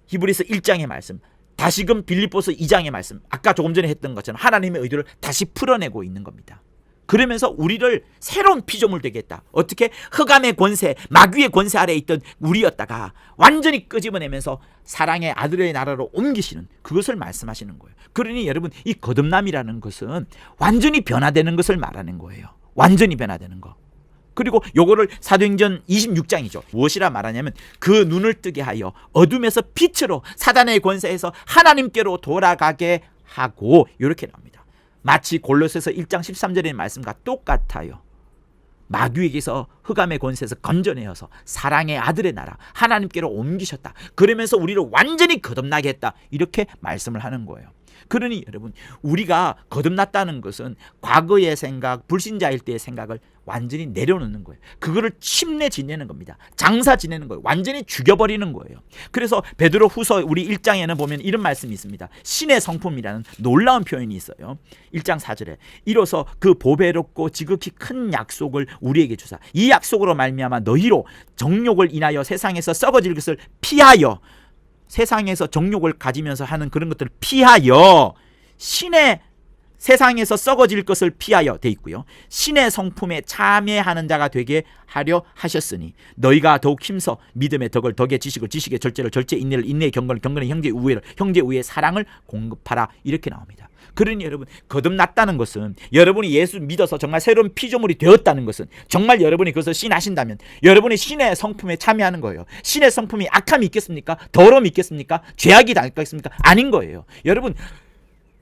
1장의 말씀, 다시금 빌립보서 2장의 말씀, 아까 조금 전에 했던 것처럼 하나님의 의도를 다시 풀어내고 있는 겁니다. 그러면서 우리를 새로운 피조물 되게 했다. 어떻게? 흑암의 권세, 마귀의 권세 아래에 있던 우리였다가 완전히 끄집어내면서 사랑의 아들의 나라로 옮기시는, 그것을 말씀하시는 거예요. 그러니 여러분, 이 거듭남이라는 것은 완전히 변화되는 것을 말하는 거예요. 완전히 변화되는 거. 그리고 요거를 사도행전 26장이죠. 무엇이라 말하냐면, 그 눈을 뜨게 하여 어둠에서 빛으로, 사단의 권세에서 하나님께로 돌아가게 하고, 이렇게 나옵니다. 마치 골로새서 1장 13절의 말씀과 똑같아요. 마귀에게서, 흑암의 권세에서 건져내어서 사랑의 아들의 나라 하나님께로 옮기셨다. 그러면서 우리를 완전히 거듭나게 했다, 이렇게 말씀을 하는 거예요. 그러니 여러분, 우리가 거듭났다는 것은 과거의 생각, 불신자일 때의 생각을 완전히 내려놓는 거예요. 그거를 침내 지내는 겁니다. 장사 지내는 거예요. 완전히 죽여버리는 거예요. 그래서 베드로 후서 우리 1장에는 보면 이런 말씀이 있습니다. 신의 성품이라는 놀라운 표현이 있어요. 1장 4절에 이로써 그 보배롭고 지극히 큰 약속을 우리에게 주사 이 약속으로 말미암아 너희로 정욕을 인하여 세상에서 썩어질 것을 피하여, 세상에서 정욕을 가지면서 하는 그런 것들을 피하여 신의, 세상에서 썩어질 것을 피하여 돼 있고요. 신의 성품에 참여하는 자가 되게 하려 하셨으니 너희가 더욱 힘써 믿음의 덕을 덕에, 지식을 지식에, 절제를 절제, 인내를 인내에, 경건을 경건에, 형제의 우애를 형제의 우애에, 사랑을 공급하라. 이렇게 나옵니다. 그러니 여러분, 거듭났다는 것은, 여러분이 예수 믿어서 정말 새로운 피조물이 되었다는 것은, 정말 여러분이 그것을 신하신다면 여러분이 신의 성품에 참여하는 거예요. 신의 성품이 악함이 있겠습니까? 더러움이 있겠습니까? 죄악이 있겠습니까? 아닌 거예요. 여러분,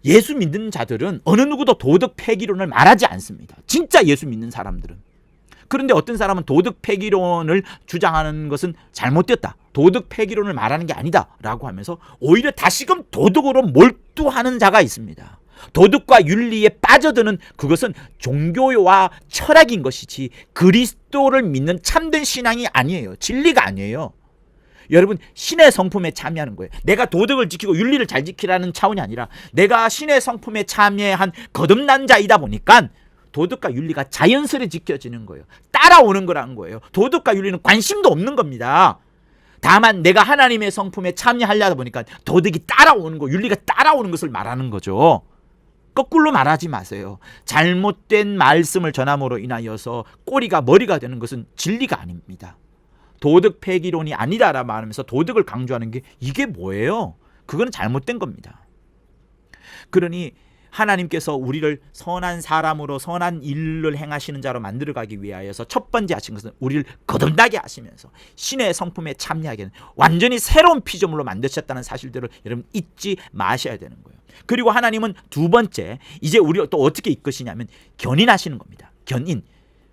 예수 믿는 자들은 어느 누구도 도덕 폐기론을 말하지 않습니다. 진짜 예수 믿는 사람들은. 그런데 어떤 사람은 도덕 폐기론을 주장하는 것은 잘못됐다, 도덕 폐기론을 말하는 게 아니다 라고 하면서 오히려 다시금 도덕으로 몰두하는 자가 있습니다. 도덕과 윤리에 빠져드는 그것은 종교와 철학인 것이지 그리스도를 믿는 참된 신앙이 아니에요. 진리가 아니에요. 여러분, 신의 성품에 참여하는 거예요. 내가 도덕을 지키고 윤리를 잘 지키라는 차원이 아니라 내가 신의 성품에 참여한 거듭난 자이다 보니까 도덕과 윤리가 자연스레 지켜지는 거예요. 따라오는 거라는 거예요. 도덕과 윤리는 관심도 없는 겁니다. 다만 내가 하나님의 성품에 참여하려다 보니까 도덕이 따라오는 거, 윤리가 따라오는 것을 말하는 거죠. 거꾸로 말하지 마세요. 잘못된 말씀을 전함으로 인하여서 꼬리가 머리가 되는 것은 진리가 아닙니다. 도덕 폐기론이 아니다라 말하면서 도덕을 강조하는 게 이게 뭐예요? 그건 잘못된 겁니다. 그러니 하나님께서 우리를 선한 사람으로 선한 일을 행하시는 자로 만들어가기 위하여서 첫 번째 하신 것은 우리를 거듭나게 하시면서 신의 성품에 참여하게 하는 완전히 새로운 피조물로 만드셨다는 사실들을 여러분 잊지 마셔야 되는 거예요. 그리고 하나님은 두 번째, 이제 우리를 또 어떻게 이끄시냐면 견인하시는 겁니다. 견인.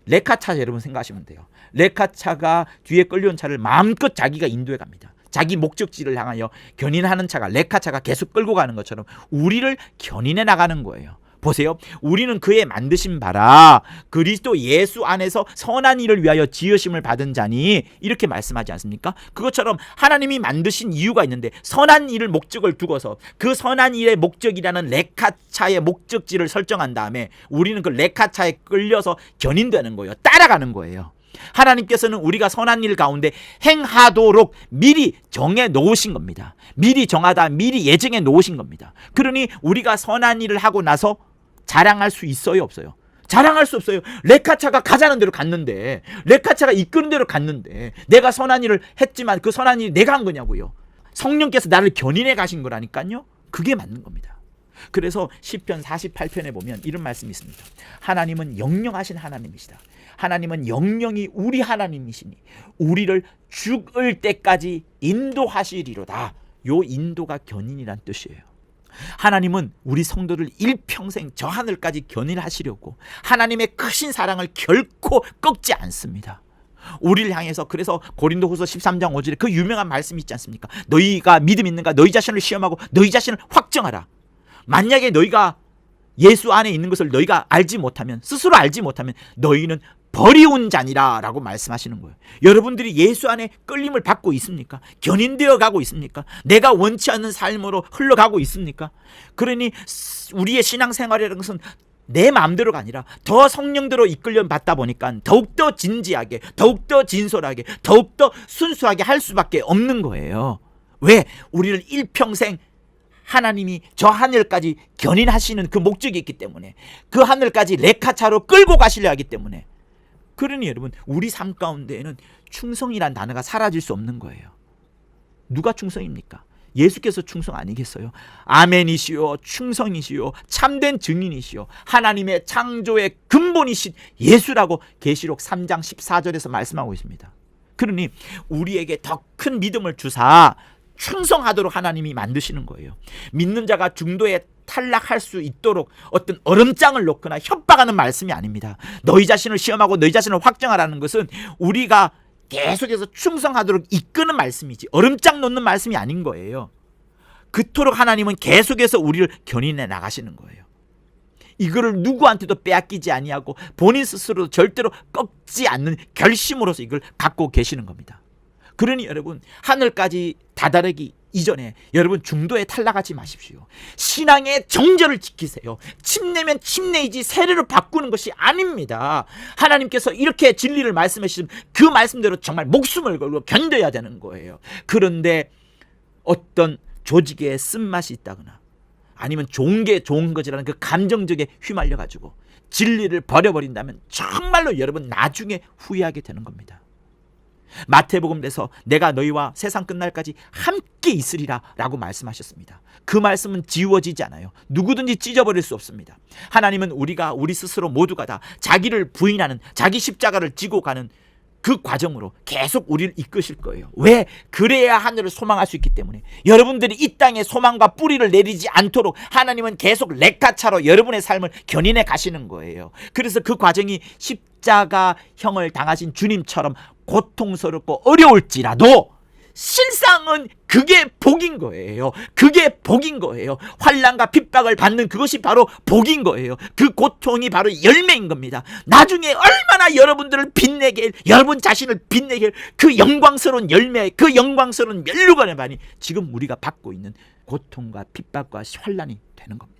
레카차 여러분 생각하시면 돼요. 레카차가 뒤에 끌려온 차를 마음껏 자기가 인도해 갑니다. 자기 목적지를 향하여 견인하는 차가, 레카차가 계속 끌고 가는 것처럼 우리를 견인해 나가는 거예요. 보세요. 우리는 그의 만드신 바라 그리스도 예수 안에서 선한 일을 위하여 지으심을 받은 자니 이렇게 말씀하지 않습니까? 그것처럼 하나님이 만드신 이유가 있는데 선한 일을 목적을 두고서 그 선한 일의 목적이라는 레카차의 목적지를 설정한 다음에 우리는 그 레카차에 끌려서 견인되는 거예요. 따라가는 거예요. 하나님께서는 우리가 선한 일 가운데 행하도록 미리 정해 놓으신 겁니다. 미리 정하다, 미리 예정해 놓으신 겁니다. 그러니 우리가 선한 일을 하고 나서 자랑할 수 있어요, 없어요? 자랑할 수 없어요. 레카차가 가자는 대로 갔는데, 레카차가 이끄는 대로 갔는데 내가 선한 일을 했지만 그 선한 일이 내가 한 거냐고요. 성령께서 나를 견인해 가신 거라니까요. 그게 맞는 겁니다. 그래서 시편 48편에 보면 이런 말씀이 있습니다. 하나님은 영영하신 하나님이시다. 하나님은 영영이 우리 하나님이시니 우리를 죽을 때까지 인도하시리로다. 요 인도가 견인이란 뜻이에요. 하나님은 우리 성도를 일평생 저 하늘까지 견인하시려고 하나님의 크신 사랑을 결코 꺾지 않습니다. 우리를 향해서, 그래서 고린도후서 13장 5절에 그 유명한 말씀이 있지 않습니까? 너희가 믿음 있는가? 너희 자신을 시험하고 너희 자신을 확정하라. 만약에 너희가 예수 안에 있는 것을 너희가 알지 못하면, 스스로 알지 못하면 너희는 버리운 자니라 라고 말씀하시는 거예요. 여러분들이 예수 안에 끌림을 받고 있습니까? 견인되어 가고 있습니까? 내가 원치 않는 삶으로 흘러가고 있습니까? 그러니 우리의 신앙생활이라는 것은 내 마음대로가 아니라 더 성령대로 이끌려 받다 보니까 더욱더 진지하게, 더욱더 진솔하게, 더욱더 순수하게 할 수밖에 없는 거예요. 왜? 우리를 일평생 하나님이 저 하늘까지 견인하시는 그 목적이 있기 때문에, 그 하늘까지 레카차로 끌고 가시려 하기 때문에. 그러니 여러분, 우리 삶 가운데에는 충성이란 단어가 사라질 수 없는 거예요. 누가 충성입니까? 예수께서 충성 아니겠어요? 아멘이시오, 충성이시오, 참된 증인이시오, 하나님의 창조의 근본이신 예수라고 계시록 3장 14절에서 말씀하고 있습니다. 그러니 우리에게 더 큰 믿음을 주사 충성하도록 하나님이 만드시는 거예요. 믿는 자가 중도에 탈락할 수 있도록 어떤 얼음장을 놓거나 협박하는 말씀이 아닙니다. 너희 자신을 시험하고 너희 자신을 확정하라는 것은 우리가 계속해서 충성하도록 이끄는 말씀이지 얼음장 놓는 말씀이 아닌 거예요. 그토록 하나님은 계속해서 우리를 견인해 나가시는 거예요. 이거를 누구한테도 빼앗기지 아니하고 본인 스스로 절대로 꺾지 않는 결심으로서 이걸 갖고 계시는 겁니다. 그러니 여러분, 하늘까지 다다르기 이전에 여러분 중도에 탈락하지 마십시오. 신앙의 정절을 지키세요. 침내면 침내이지 세례로 바꾸는 것이 아닙니다. 하나님께서 이렇게 진리를 말씀해 주시면 그 말씀대로 정말 목숨을 걸고 견뎌야 되는 거예요. 그런데 어떤 조직에 쓴맛이 있다거나 아니면 좋은 게 좋은 것이라는 그 감정적에 휘말려 가지고 진리를 버려버린다면 정말로 여러분 나중에 후회하게 되는 겁니다. 마태복음에서 내가 너희와 세상 끝날까지 함께 있으리라 라고 말씀하셨습니다. 그 말씀은 지워지지 않아요. 누구든지 찢어버릴 수 없습니다. 하나님은 우리 스스로 모두가 다 자기를 부인하는, 자기 십자가를 지고 가는 그 과정으로 계속 우리를 이끄실 거예요. 왜? 그래야 하늘을 소망할 수 있기 때문에. 여러분들이 이 땅에 소망과 뿌리를 내리지 않도록 하나님은 계속 레카차로 여러분의 삶을 견인해 가시는 거예요. 그래서 그 과정이 십자가형을 당하신 주님처럼 고통스럽고 어려울지라도 실상은 그게 복인 거예요. 그게 복인 거예요. 환난과 핍박을 받는 그것이 바로 복인 거예요. 그 고통이 바로 열매인 겁니다. 나중에 얼마나 여러분들을 빛내게, 여러분 자신을 빛내게 그 영광스러운 열매, 그 영광스러운 면류관의 반이 지금 우리가 받고 있는 고통과 핍박과 환난이 되는 겁니다.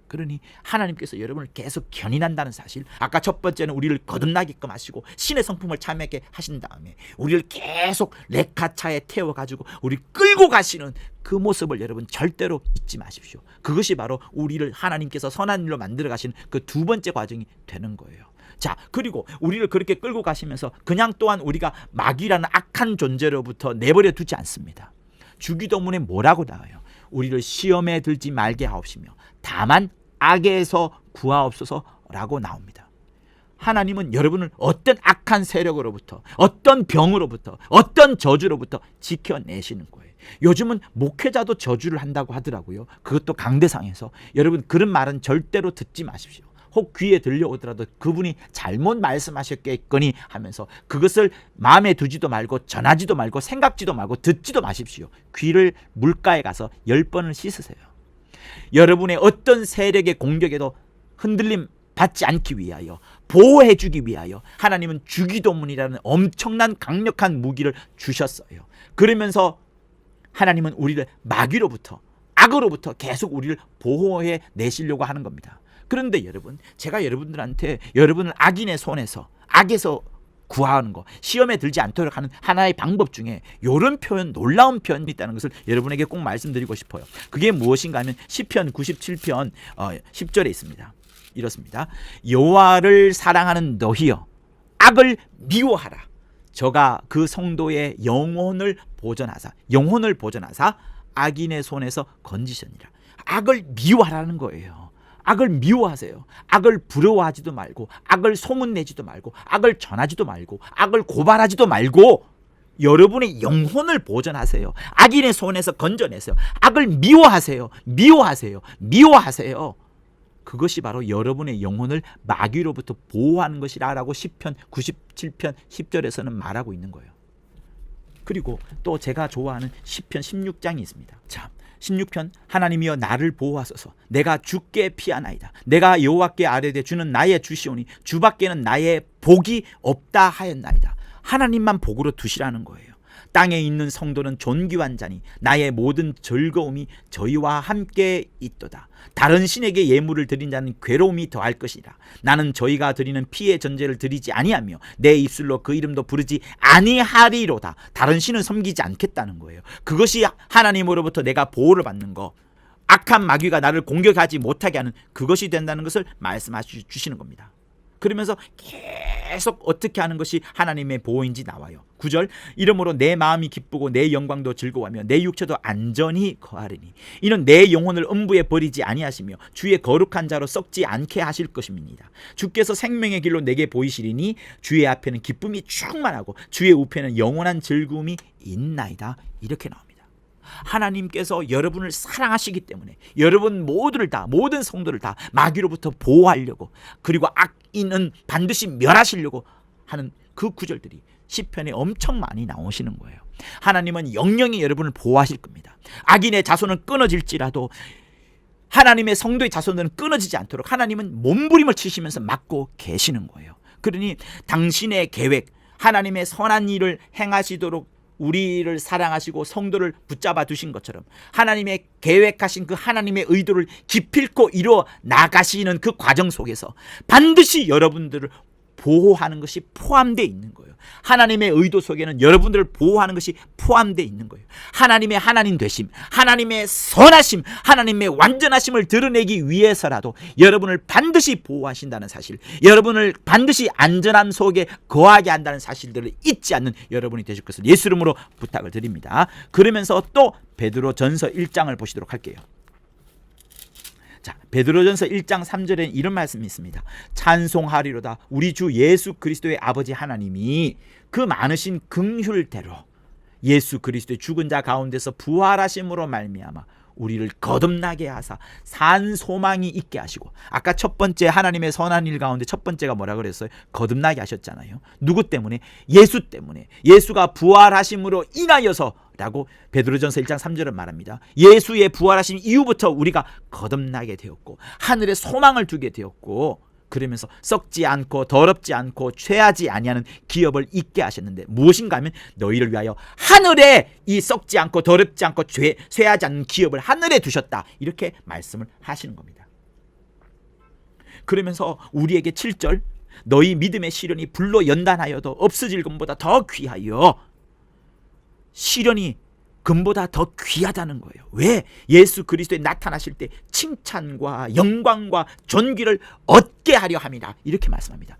그러니 하나님께서 여러분을 계속 견인한다는 사실, 아까 첫 번째는 우리를 거듭나게끔 하시고 신의 성품을 참여하게 하신 다음에 우리를 계속 레카차에 태워가지고 우리 끌고 가시는 그 모습을 여러분 절대로 잊지 마십시오. 그것이 바로 우리를 하나님께서 선한 일로 만들어 가시는 그 두 번째 과정이 되는 거예요. 자, 그리고 우리를 그렇게 끌고 가시면서 그냥 또한 우리가 마귀라는 악한 존재로부터 내버려 두지 않습니다. 주기도문에 뭐라고 나와요? 우리를 시험에 들지 말게 하옵시며 다만 악에서 구하옵소서라고 나옵니다. 하나님은 여러분을 어떤 악한 세력으로부터, 어떤 병으로부터, 어떤 저주로부터 지켜내시는 거예요. 요즘은 목회자도 저주를 한다고 하더라고요. 그것도 강대상에서. 여러분, 그런 말은 절대로 듣지 마십시오. 혹 귀에 들려오더라도 그분이 잘못 말씀하셨겠거니 하면서 그것을 마음에 두지도 말고 전하지도 말고 생각지도 말고 듣지도 마십시오. 귀를 물가에 가서 10번을 씻으세요. 여러분의 어떤 세력의 공격에도 흔들림 받지 않기 위하여, 보호해 주기 위하여 하나님은 주기도문이라는 엄청난 강력한 무기를 주셨어요. 그러면서 하나님은 우리를 마귀로부터, 악으로부터 계속 우리를 보호해 내시려고 하는 겁니다. 그런데 여러분, 제가 여러분들한테 여러분을 악인의 손에서, 악에서 구하는 거, 시험에 들지 않도록 하는 하나의 방법 중에 이런 표현, 놀라운 표현이 있다는 것을 여러분에게 꼭 말씀드리고 싶어요. 그게 무엇인가 하면 시편 97편 10절에 있습니다. 이렇습니다. 여호와를 사랑하는 너희여 악을 미워하라. 저가 그 성도의 영혼을 보존하사 악인의 손에서 건지시니라. 악을 미워하라는 거예요. 악을 미워하세요. 악을 부러워하지도 말고, 악을 소문내지도 말고, 악을 전하지도 말고, 악을 고발하지도 말고 여러분의 영혼을 보존하세요. 악인의 손에서 건져내세요. 악을 미워하세요. 미워하세요. 그것이 바로 여러분의 영혼을 마귀로부터 보호하는 것이라고 시편 97편 10절에서는 말하고 있는 거예요. 그리고 또 제가 좋아하는 시편 16장이 있습니다. 자, 16편 하나님이여 나를 보호하소서. 내가 주께 피하나이다. 내가 여호와께 아뢰되 주는 나의 주시오니 주밖에는 나의 복이 없다 하였나이다. 하나님만 복으로 두시라는 거예요. 땅에 있는 성도는 존귀한 자니 나의 모든 즐거움이 저희와 함께 있도다. 다른 신에게 예물을 드린 자는 괴로움이 더할 것이라. 나는 저희가 드리는 피의 전제를 드리지 아니하며 내 입술로 그 이름도 부르지 아니하리로다. 다른 신은 섬기지 않겠다는 거예요. 그것이 하나님으로부터 내가 보호를 받는 거, 악한 마귀가 나를 공격하지 못하게 하는 그것이 된다는 것을 말씀하시는 겁니다. 그러면서 계속 어떻게 하는 것이 하나님의 보호인지 나와요. 9절 이러므로 내 마음이 기쁘고 내 영광도 즐거워하며 내 육체도 안전히 거하리니 이는 내 영혼을 음부에 버리지 아니하시며 주의 거룩한 자로 썩지 않게 하실 것입니다. 주께서 생명의 길로 내게 보이시리니 주의 앞에는 기쁨이 충만하고 주의 우편에는 영원한 즐거움이 있나이다. 이렇게 나옵니다. 하나님께서 여러분을 사랑하시기 때문에 여러분 모두를 다, 모든 성도를 다 마귀로부터 보호하려고, 그리고 악인은 반드시 멸하시려고 하는 그 구절들이 시편에 엄청 많이 나오시는 거예요. 하나님은 영영이 여러분을 보호하실 겁니다. 악인의 자손은 끊어질지라도 하나님의 성도의 자손들은 끊어지지 않도록 하나님은 몸부림을 치시면서 막고 계시는 거예요. 그러니 당신의 계획, 하나님의 선한 일을 행하시도록 우리를 사랑하시고 성도를 붙잡아 두신 것처럼 하나님의 계획하신 그 하나님의 의도를 기필코 이루어 나가시는 그 과정 속에서 반드시 여러분들을 보호하는 것이 포함되어 있는 거예요. 하나님의 의도 속에는 여러분들을 보호하는 것이 포함되어 있는 거예요. 하나님의 하나님 되심, 하나님의 선하심, 하나님의 완전하심을 드러내기 위해서라도 여러분을 반드시 보호하신다는 사실, 여러분을 반드시 안전함 속에 거하게 한다는 사실들을 잊지 않는 여러분이 되실 것을 예수 이름으로 부탁을 드립니다. 그러면서 또 베드로전서 1장을 보시도록 할게요. 자, 베드로전서 1장 3절에는 이런 말씀이 있습니다. 찬송하리로다 우리 주 예수 그리스도의 아버지 하나님이 그 많으신 긍휼대로 예수 그리스도의 죽은 자 가운데서 부활하심으로 말미암아 우리를 거듭나게 하사 산 소망이 있게 하시고, 아까 첫 번째 하나님의 선한 일 가운데 첫 번째가 뭐라 그랬어요? 거듭나게 하셨잖아요. 누구 때문에? 예수 때문에. 예수가 부활하심으로 인하여서 라고 베드로전서 1장 3절은 말합니다. 예수의 부활하심 이후부터 우리가 거듭나게 되었고 하늘에 소망을 두게 되었고, 그러면서 썩지 않고 더럽지 않고 죄하지 아니하는 기업을 잊게 하셨는데 무엇인가 하면 너희를 위하여 하늘에 이 썩지 않고 더럽지 않고 쇠하지 않는 기업을 하늘에 두셨다, 이렇게 말씀을 하시는 겁니다. 그러면서 우리에게 7절 너희 믿음의 시련이 불로 연단하여도 없어질 것보다 더 귀하여, 시련이 금보다 더 귀하다는 거예요. 왜? 예수 그리스도에 나타나실 때 칭찬과 영광과 존귀를 얻게 하려 함이라, 이렇게 말씀합니다.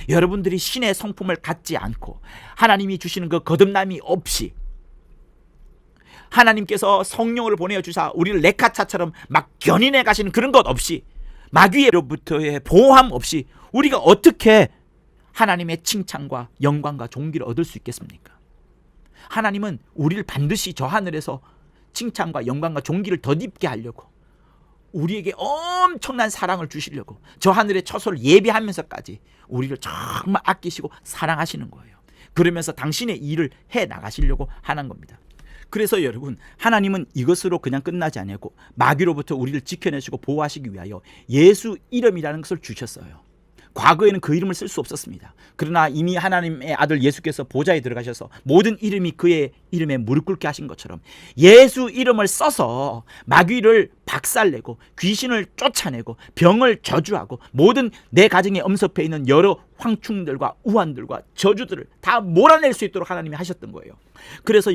여러분들이 신의 성품을 갖지 않고 하나님이 주시는 그 거듭남이 없이, 하나님께서 성령을 보내주사 우리를 레카차처럼 막 견인해 가시는 그런 것 없이, 마귀로부터의 보호함 없이 우리가 어떻게 하나님의 칭찬과 영광과 존귀를 얻을 수 있겠습니까? 하나님은 우리를 반드시 저 하늘에서 칭찬과 영광과 존귀를 덧입게 하려고, 우리에게 엄청난 사랑을 주시려고 저 하늘의 처소를 예비하면서까지 우리를 정말 아끼시고 사랑하시는 거예요. 그러면서 당신의 일을 해 나가시려고 하는 겁니다. 그래서 여러분, 하나님은 이것으로 그냥 끝나지 않고 마귀로부터 우리를 지켜내시고 보호하시기 위하여 예수 이름이라는 것을 주셨어요. 과거에는 그 이름을 쓸 수 없었습니다. 그러나 이미 하나님의 아들 예수께서 보좌에 들어가셔서 모든 이름이 그의 이름에 무릎 꿇게 하신 것처럼 예수 이름을 써서 마귀를 박살내고 귀신을 쫓아내고 병을 저주하고 모든 내 가정에 엄습해 있는 여러 황충들과 우환들과 저주들을 다 몰아낼 수 있도록 하나님이 하셨던 거예요. 그래서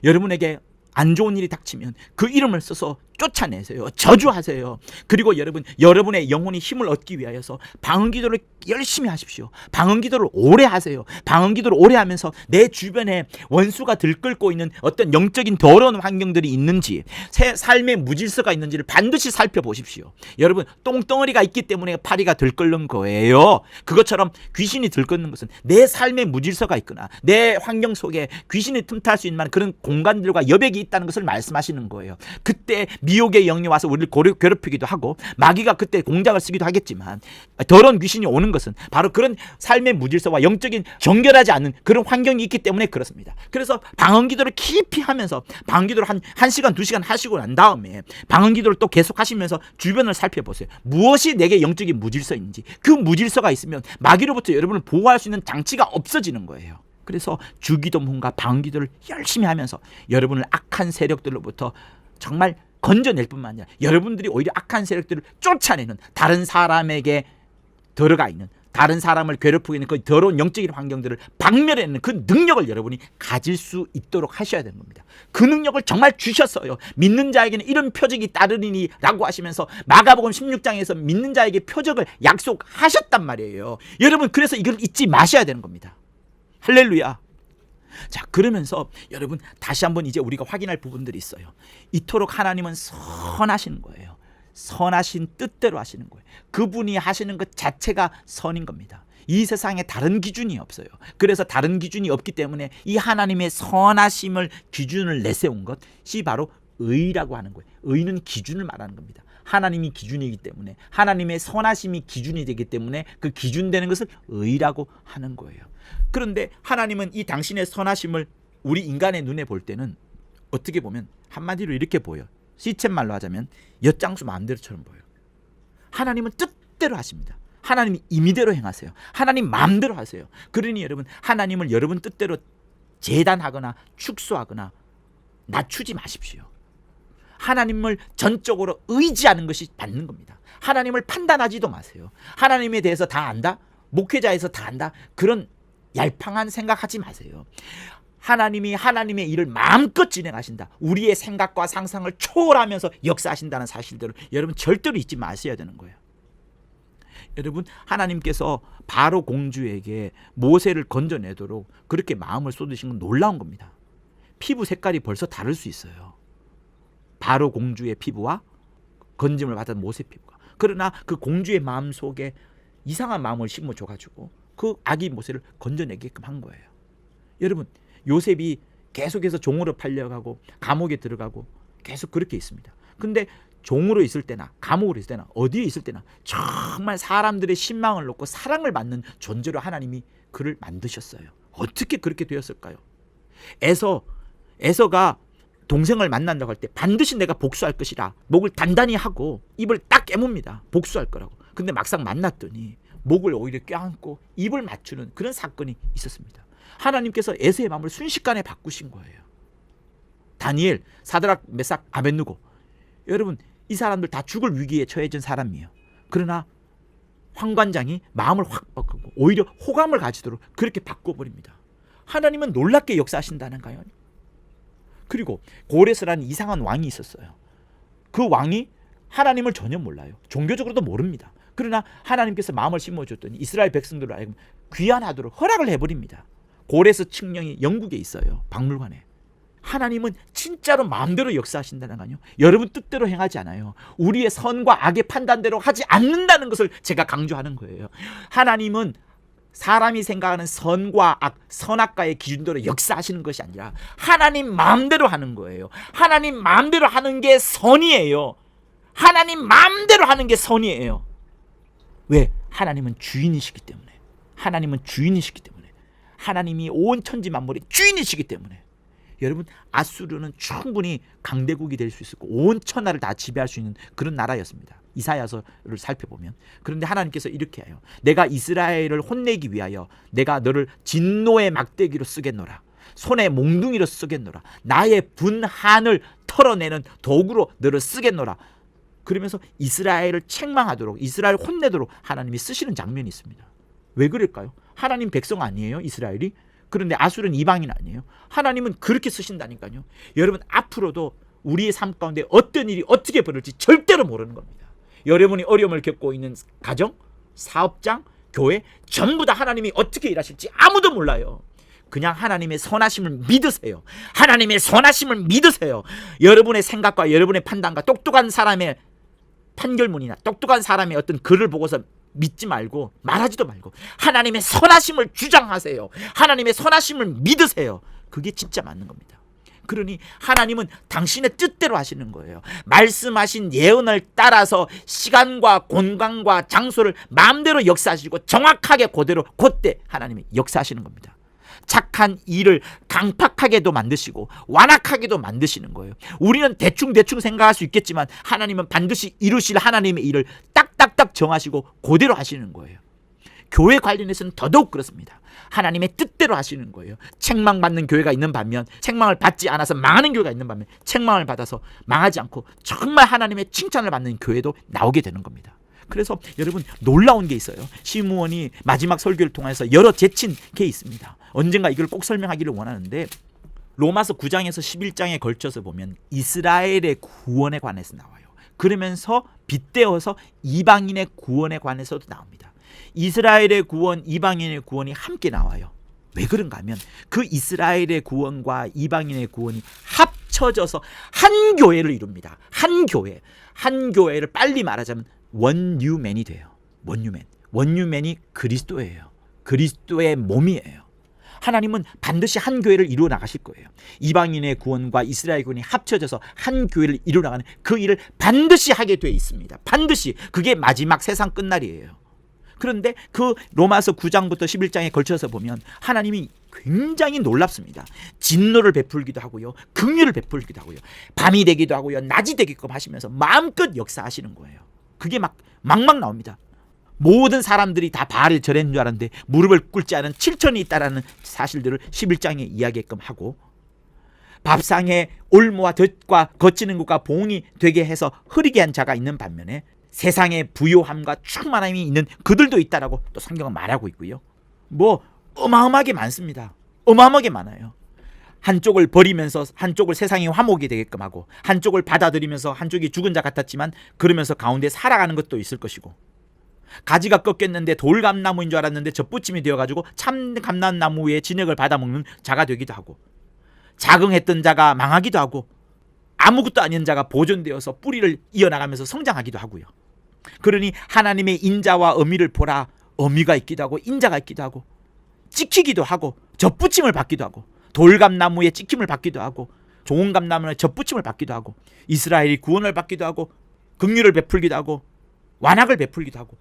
여러분에게 안 좋은 일이 닥치면 그 이름을 써서 쫓아내세요. 저주하세요. 그리고 여러분의 영혼이 힘을 얻기 위하여서 방언기도를 열심히 하십시오. 방언기도를 오래 하세요. 방언기도를 오래 하면서 내 주변에 원수가 들끓고 있는 어떤 영적인 더러운 환경들이 있는지, 삶의 무질서가 있는지를 반드시 살펴보십시오. 여러분, 똥덩어리가 있기 때문에 파리가 들끓는 거예요. 그것처럼 귀신이 들끓는 것은 내 삶의 무질서가 있거나 내 환경 속에 귀신이 틈탈 수 있는 그런 공간들과 여백이 있다는 것을 말씀하시는 거예요. 그때 미혹의 영이 와서 우리를 괴롭히기도 하고 마귀가 그때 공작을 쓰기도 하겠지만, 더러운 귀신이 오는 것은 바로 그런 삶의 무질서와 영적인 정결하지 않은 그런 환경이 있기 때문에 그렇습니다. 그래서 방언기도를 깊이 하면서 방언기도를 한 1시간 2시간 하시고 난 다음에 방언기도를 또 계속 하시면서 주변을 살펴보세요. 무엇이 내게 영적인 무질서인지, 그 무질서가 있으면 마귀로부터 여러분을 보호할 수 있는 장치가 없어지는 거예요. 그래서 주기도문과 방언기도를 열심히 하면서 여러분을 악한 세력들로부터 정말 건져낼 뿐만 아니라 여러분들이 오히려 악한 세력들을 쫓아내는, 다른 사람에게 들어가 있는, 다른 사람을 괴롭히고 있는 그 더러운 영적인 환경들을 박멸해내는 그 능력을 여러분이 가질 수 있도록 하셔야 되는 겁니다. 그 능력을 정말 주셨어요. 믿는 자에게는 이런 표적이 따르리니 라고 하시면서 마가복음 16장에서 믿는 자에게 표적을 약속하셨단 말이에요. 여러분, 그래서 이걸 잊지 마셔야 되는 겁니다. 할렐루야. 자, 그러면서 여러분, 다시 한번 이제 우리가 확인할 부분들이 있어요. 이토록 하나님은 선하신 거예요. 선하신 뜻대로 하시는 거예요. 그분이 하시는 것 자체가 선인 겁니다. 이 세상에 다른 기준이 없어요. 그래서 다른 기준이 없기 때문에 이 하나님의 선하심을 기준을 내세운 것이 바로 의라고 하는 거예요. 의는 기준을 말하는 겁니다. 하나님이 기준이기 때문에, 하나님의 선하심이 기준이 되기 때문에 그 기준되는 것을 의라고 하는 거예요. 그런데 하나님은 이 당신의 선하심을 우리 인간의 눈에 볼 때는 어떻게 보면 한마디로 이렇게 보여. 시쳇말로 하자면 엿장수 마음대로처럼 보여요. 하나님은 뜻대로 하십니다. 하나님이 임의대로 행하세요. 하나님 마음대로 하세요. 그러니 여러분, 하나님을 여러분 뜻대로 재단하거나 축소하거나 낮추지 마십시오. 하나님을 전적으로 의지하는 것이 받는 겁니다. 하나님을 판단하지도 마세요. 하나님에 대해서 다 안다? 목회자에서 다 안다? 그런 얄팡한 생각하지 마세요. 하나님이 하나님의 일을 마음껏 진행하신다. 우리의 생각과 상상을 초월하면서 역사하신다는 사실들을 여러분 절대로 잊지 마셔야 되는 거예요. 여러분, 하나님께서 바로 공주에게 모세를 건져내도록 그렇게 마음을 쏟으신 건 놀라운 겁니다. 피부 색깔이 벌써 다를 수 있어요. 바로 공주의 피부와 건짐을 받은 모세 피부가. 그러나 그 공주의 마음 속에 이상한 마음을 심어줘가지고 그 아기 모세를 건져내게끔 한 거예요. 여러분, 요셉이 계속해서 종으로 팔려가고 감옥에 들어가고 계속 그렇게 있습니다. 근데 종으로 있을 때나 감옥으로 있을 때나 어디에 있을 때나 정말 사람들의 신망을 놓고 사랑을 받는 존재로 하나님이 그를 만드셨어요. 어떻게 그렇게 되었을까요? 에서가 동생을 만난다고 할 때 반드시 내가 복수할 것이라 목을 단단히 하고 입을 딱 깨뭅니다. 복수할 거라고. 근데 막상 만났더니 목을 오히려 껴안고 입을 맞추는 그런 사건이 있었습니다. 하나님께서 에서의 마음을 순식간에 바꾸신 거예요. 다니엘, 사드락, 메삭, 아벳느고, 여러분 이 사람들 다 죽을 위기에 처해진 사람이에요. 그러나 황관장이 마음을 확 바꾸고 오히려 호감을 가지도록 그렇게 바꿔버립니다. 하나님은 놀랍게 역사하신다는 거예요. 그리고 고레스라는 이상한 왕이 있었어요. 그 왕이 하나님을 전혀 몰라요. 종교적으로도 모릅니다. 그러나 하나님께서 마음을 심어줬더니 이스라엘 백성들을 알고 귀환하도록 허락을 해버립니다. 고레스 칙령이 영국에 있어요. 박물관에. 하나님은 진짜로 마음대로 역사하신다는 거요. 여러분 뜻대로 행하지 않아요. 우리의 선과 악의 판단대로 하지 않는다는 것을 제가 강조하는 거예요. 하나님은 사람이 생각하는 선과 악, 선악과의 기준대로 역사하시는 것이 아니라 하나님 마음대로 하는 거예요. 하나님 마음대로 하는 게 선이에요. 하나님 마음대로 하는 게 선이에요. 왜? 하나님은 주인이시기 때문에. 하나님은 주인이시기 때문에. 하나님이 온 천지 만물의 주인이시기 때문에. 여러분, 아수르는 충분히 강대국이 될 수 있었고 온 천하를 다 지배할 수 있는 그런 나라였습니다. 이사야서를 살펴보면. 그런데 하나님께서 이렇게 해요. 내가 이스라엘을 혼내기 위하여 내가 너를 진노의 막대기로 쓰겠노라. 손에 몽둥이로 쓰겠노라. 나의 분한을 털어내는 도구로 너를 쓰겠노라. 그러면서 이스라엘을 책망하도록, 이스라엘을 혼내도록 하나님이 쓰시는 장면이 있습니다. 왜 그럴까요? 하나님 백성 아니에요, 이스라엘이? 그런데 아수르는 이방인 아니에요? 하나님은 그렇게 쓰신다니까요. 여러분, 앞으로도 우리의 삶 가운데 어떤 일이 어떻게 벌어질지 절대로 모르는 겁니다. 여러분이 어려움을 겪고 있는 가정, 사업장, 교회 전부 다 하나님이 어떻게 일하실지 아무도 몰라요. 그냥 하나님의 선하심을 믿으세요. 하나님의 선하심을 믿으세요. 여러분의 생각과 여러분의 판단과 똑똑한 사람의 판결문이나 똑똑한 사람의 어떤 글을 보고서 믿지 말고 말하지도 말고 하나님의 선하심을 주장하세요. 하나님의 선하심을 믿으세요. 그게 진짜 맞는 겁니다. 그러니 하나님은 당신의 뜻대로 하시는 거예요. 말씀하신 예언을 따라서 시간과 공간과 장소를 마음대로 역사하시고 정확하게 그때 하나님이 역사하시는 겁니다. 착한 일을 강팍하게도 만드시고 완악하게도 만드시는 거예요. 우리는 대충 생각할 수 있겠지만 하나님은 반드시 이루실 하나님의 일을 딱딱딱 정하시고 그대로 하시는 거예요. 교회 관련해서는 더더욱 그렇습니다. 하나님의 뜻대로 하시는 거예요. 책망받는 교회가 있는 반면 책망을 받지 않아서 망하는 교회가 있는 반면 책망을 받아서 망하지 않고 정말 하나님의 칭찬을 받는 교회도 나오게 되는 겁니다. 그래서 여러분, 놀라운 게 있어요. 시므온이 마지막 설교를 통해서 여러 제친 게 있습니다. 언젠가 이걸 꼭 설명하기를 원하는데 로마서 9장에서 11장에 걸쳐서 보면 이스라엘의 구원에 관해서 나와요. 그러면서 빗대어서 이방인의 구원에 관해서도 나옵니다. 이스라엘의 구원, 이방인의 구원이 함께 나와요. 왜 그런가 하면 그 이스라엘의 구원과 이방인의 구원이 합쳐져서 한 교회를 이룹니다. 한 교회를 빨리 말하자면 원뉴맨이 돼요. 원뉴맨이 그리스도예요. 그리스도의 몸이에요. 하나님은 반드시 한 교회를 이루어 나가실 거예요. 이방인의 구원과 이스라엘 구원이 합쳐져서 한 교회를 이루어 나가는 그 일을 반드시 하게 돼 있습니다. 반드시. 그게 마지막 세상 끝날이에요. 그런데 그 로마서 9장부터 11장에 걸쳐서 보면 하나님이 굉장히 놀랍습니다. 진노를 베풀기도 하고요, 긍휼을 베풀기도 하고요, 밤이 되기도 하고요, 낮이 되게끔 하시면서 마음껏 역사하시는 거예요. 그게 막막 나옵니다. 모든 사람들이 다 바알을 절했는 줄 알았는데 무릎을 꿇지 않은 7천이 있다라는 사실들을 11장에 이야기게끔 하고, 밥상에 올무와 덫과 거치는 것과 봉이 되게 해서 흐리게 한 자가 있는 반면에 세상의 부요함과 충만함이 있는 그들도 있다라고 또 성경은 말하고 있고요. 뭐 어마어마하게 많습니다. 어마어마하게 많아요. 한쪽을 버리면서 한쪽을 세상의 화목이 되게끔 하고, 한쪽을 받아들이면서 한쪽이 죽은 자 같았지만 그러면서 가운데 살아가는 것도 있을 것이고, 가지가 꺾였는데 돌감나무인 줄 알았는데 젖붙임이 되어가지고 참 감람나무의 진액을 받아먹는 자가 되기도 하고, 자긍했던 자가 망하기도 하고, 아무것도 아닌 자가 보존되어서 뿌리를 이어나가면서 성장하기도 하고요. 그러니 하나님의 인자와 어미를 보라. 어미가 있기도 하고 인자가 있기도 하고, 찍히기도 하고 젖붙임을 받기도 하고, 돌감나무의 찍힘을 받기도 하고, 좋은 감나무의 젖붙임을 받기도 하고, 이스라엘이 구원을 받기도 하고, 긍휼을 베풀기도 하고, 완악을 베풀기도 하고,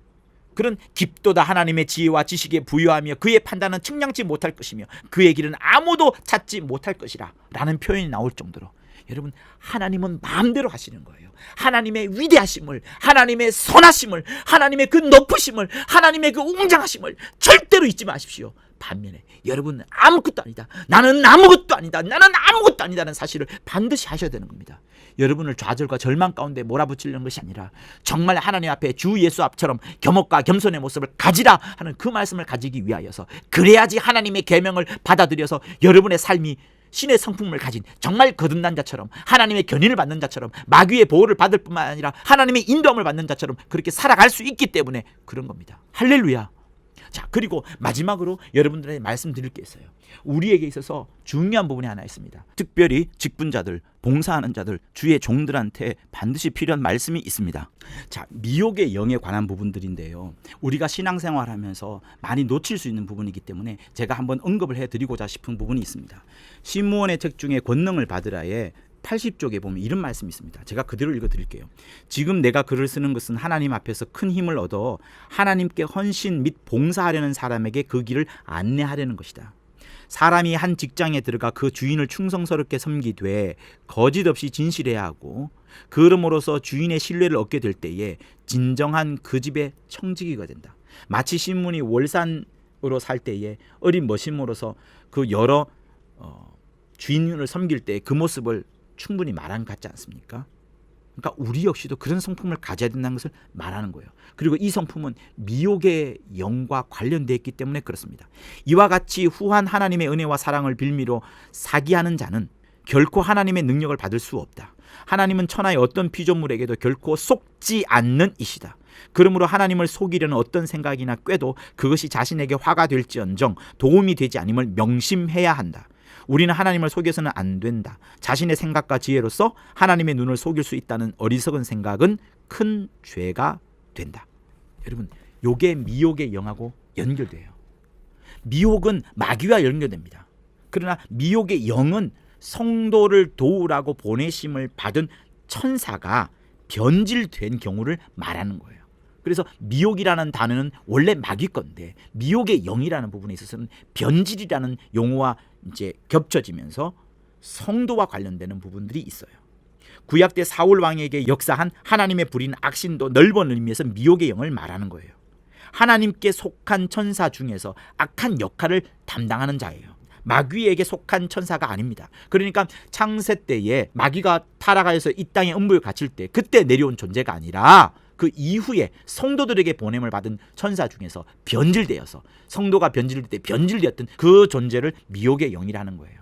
그런 깊도다 하나님의 지혜와 지식에 부유하며 그의 판단은 측량치 못할 것이며 그의 길은 아무도 찾지 못할 것이라 라는 표현이 나올 정도로, 여러분, 하나님은 마음대로 하시는 거예요. 하나님의 위대하심을, 하나님의 선하심을, 하나님의 그 높으심을, 하나님의 그 웅장하심을 절대로 잊지 마십시오. 반면에 여러분 아무것도 아니다, 나는 아무것도 아니다, 나는 아무것도 아니다는 사실을 반드시 하셔야 되는 겁니다. 여러분을 좌절과 절망 가운데 몰아붙이려는 것이 아니라 정말 하나님 앞에 주 예수 앞처럼 겸허과 겸손의 모습을 가지라 하는 그 말씀을 가지기 위하여서, 그래야지 하나님의 계명을 받아들여서 여러분의 삶이 신의 성품을 가진 정말 거듭난 자처럼, 하나님의 견인을 받는 자처럼, 마귀의 보호를 받을 뿐만 아니라 하나님의 인도함을 받는 자처럼 그렇게 살아갈 수 있기 때문에 그런 겁니다. 할렐루야. 자, 그리고 마지막으로 여러분들에게 말씀드릴 게 있어요. 우리에게 있어서 중요한 부분이 하나 있습니다. 특별히 직분자들, 봉사하는 자들, 주의 종들한테 반드시 필요한 말씀이 있습니다. 자, 미혹의 영에 관한 부분들인데요, 우리가 신앙생활하면서 많이 놓칠 수 있는 부분이기 때문에 제가 한번 언급을 해드리고자 싶은 부분이 있습니다. 시므온의 책 중에 권능을 받으라에 80쪽에 보면 이런 말씀이 있습니다. 제가 그대로 읽어드릴게요. 지금 내가 글을 쓰는 것은 하나님 앞에서 큰 힘을 얻어 하나님께 헌신 및 봉사하려는 사람에게 그 길을 안내하려는 것이다. 사람이 한 직장에 들어가 그 주인을 충성스럽게 섬기되 거짓 없이 진실해야 하고, 그럼으로써 주인의 신뢰를 얻게 될 때에 진정한 그 집의 청지기가 된다. 마치 신문이 월산으로 살 때에 어린 머심으로서 그 여러 주인을 섬길 때 그 모습을 충분히 말한 것 같지 않습니까? 그러니까 우리 역시도 그런 성품을 가져야 된다는 것을 말하는 거예요. 그리고 이 성품은 미혹의 영과 관련되어 있기 때문에 그렇습니다. 이와 같이 후한 하나님의 은혜와 사랑을 빌미로 사기하는 자는 결코 하나님의 능력을 받을 수 없다. 하나님은 천하의 어떤 피조물에게도 결코 속지 않는 이시다. 그러므로 하나님을 속이려는 어떤 생각이나 꾀도 그것이 자신에게 화가 될지언정 도움이 되지 않음을 명심해야 한다. 우리는 하나님을 속여서는 안 된다. 자신의 생각과 지혜로서 하나님의 눈을 속일 수 있다는 어리석은 생각은 큰 죄가 된다. 여러분, 요게 미혹의 영하고 연결돼요. 미혹은 마귀와 연결됩니다. 그러나 미혹의 영은 성도를 도우라고 보내심을 받은 천사가 변질된 경우를 말하는 거예요. 그래서 미혹이라는 단어는 원래 마귀 건데, 미혹의 영이라는 부분에 있어서는 변질이라는 용어와 이제 겹쳐지면서 성도와 관련되는 부분들이 있어요. 구약 때 사울 왕에게 역사한 하나님의 부린 악신도 넓은 의미에서 미혹의 영을 말하는 거예요. 하나님께 속한 천사 중에서 악한 역할을 담당하는 자예요. 마귀에게 속한 천사가 아닙니다. 그러니까 창세 때에 마귀가 타락하여서 이 땅에 음부에 갇힐 때 그때 내려온 존재가 아니라 그 이후에 성도들에게 보냄을 받은 천사 중에서 변질되어서, 성도가 변질될 때 변질되었던 그 존재를 미혹의 영이라는 거예요.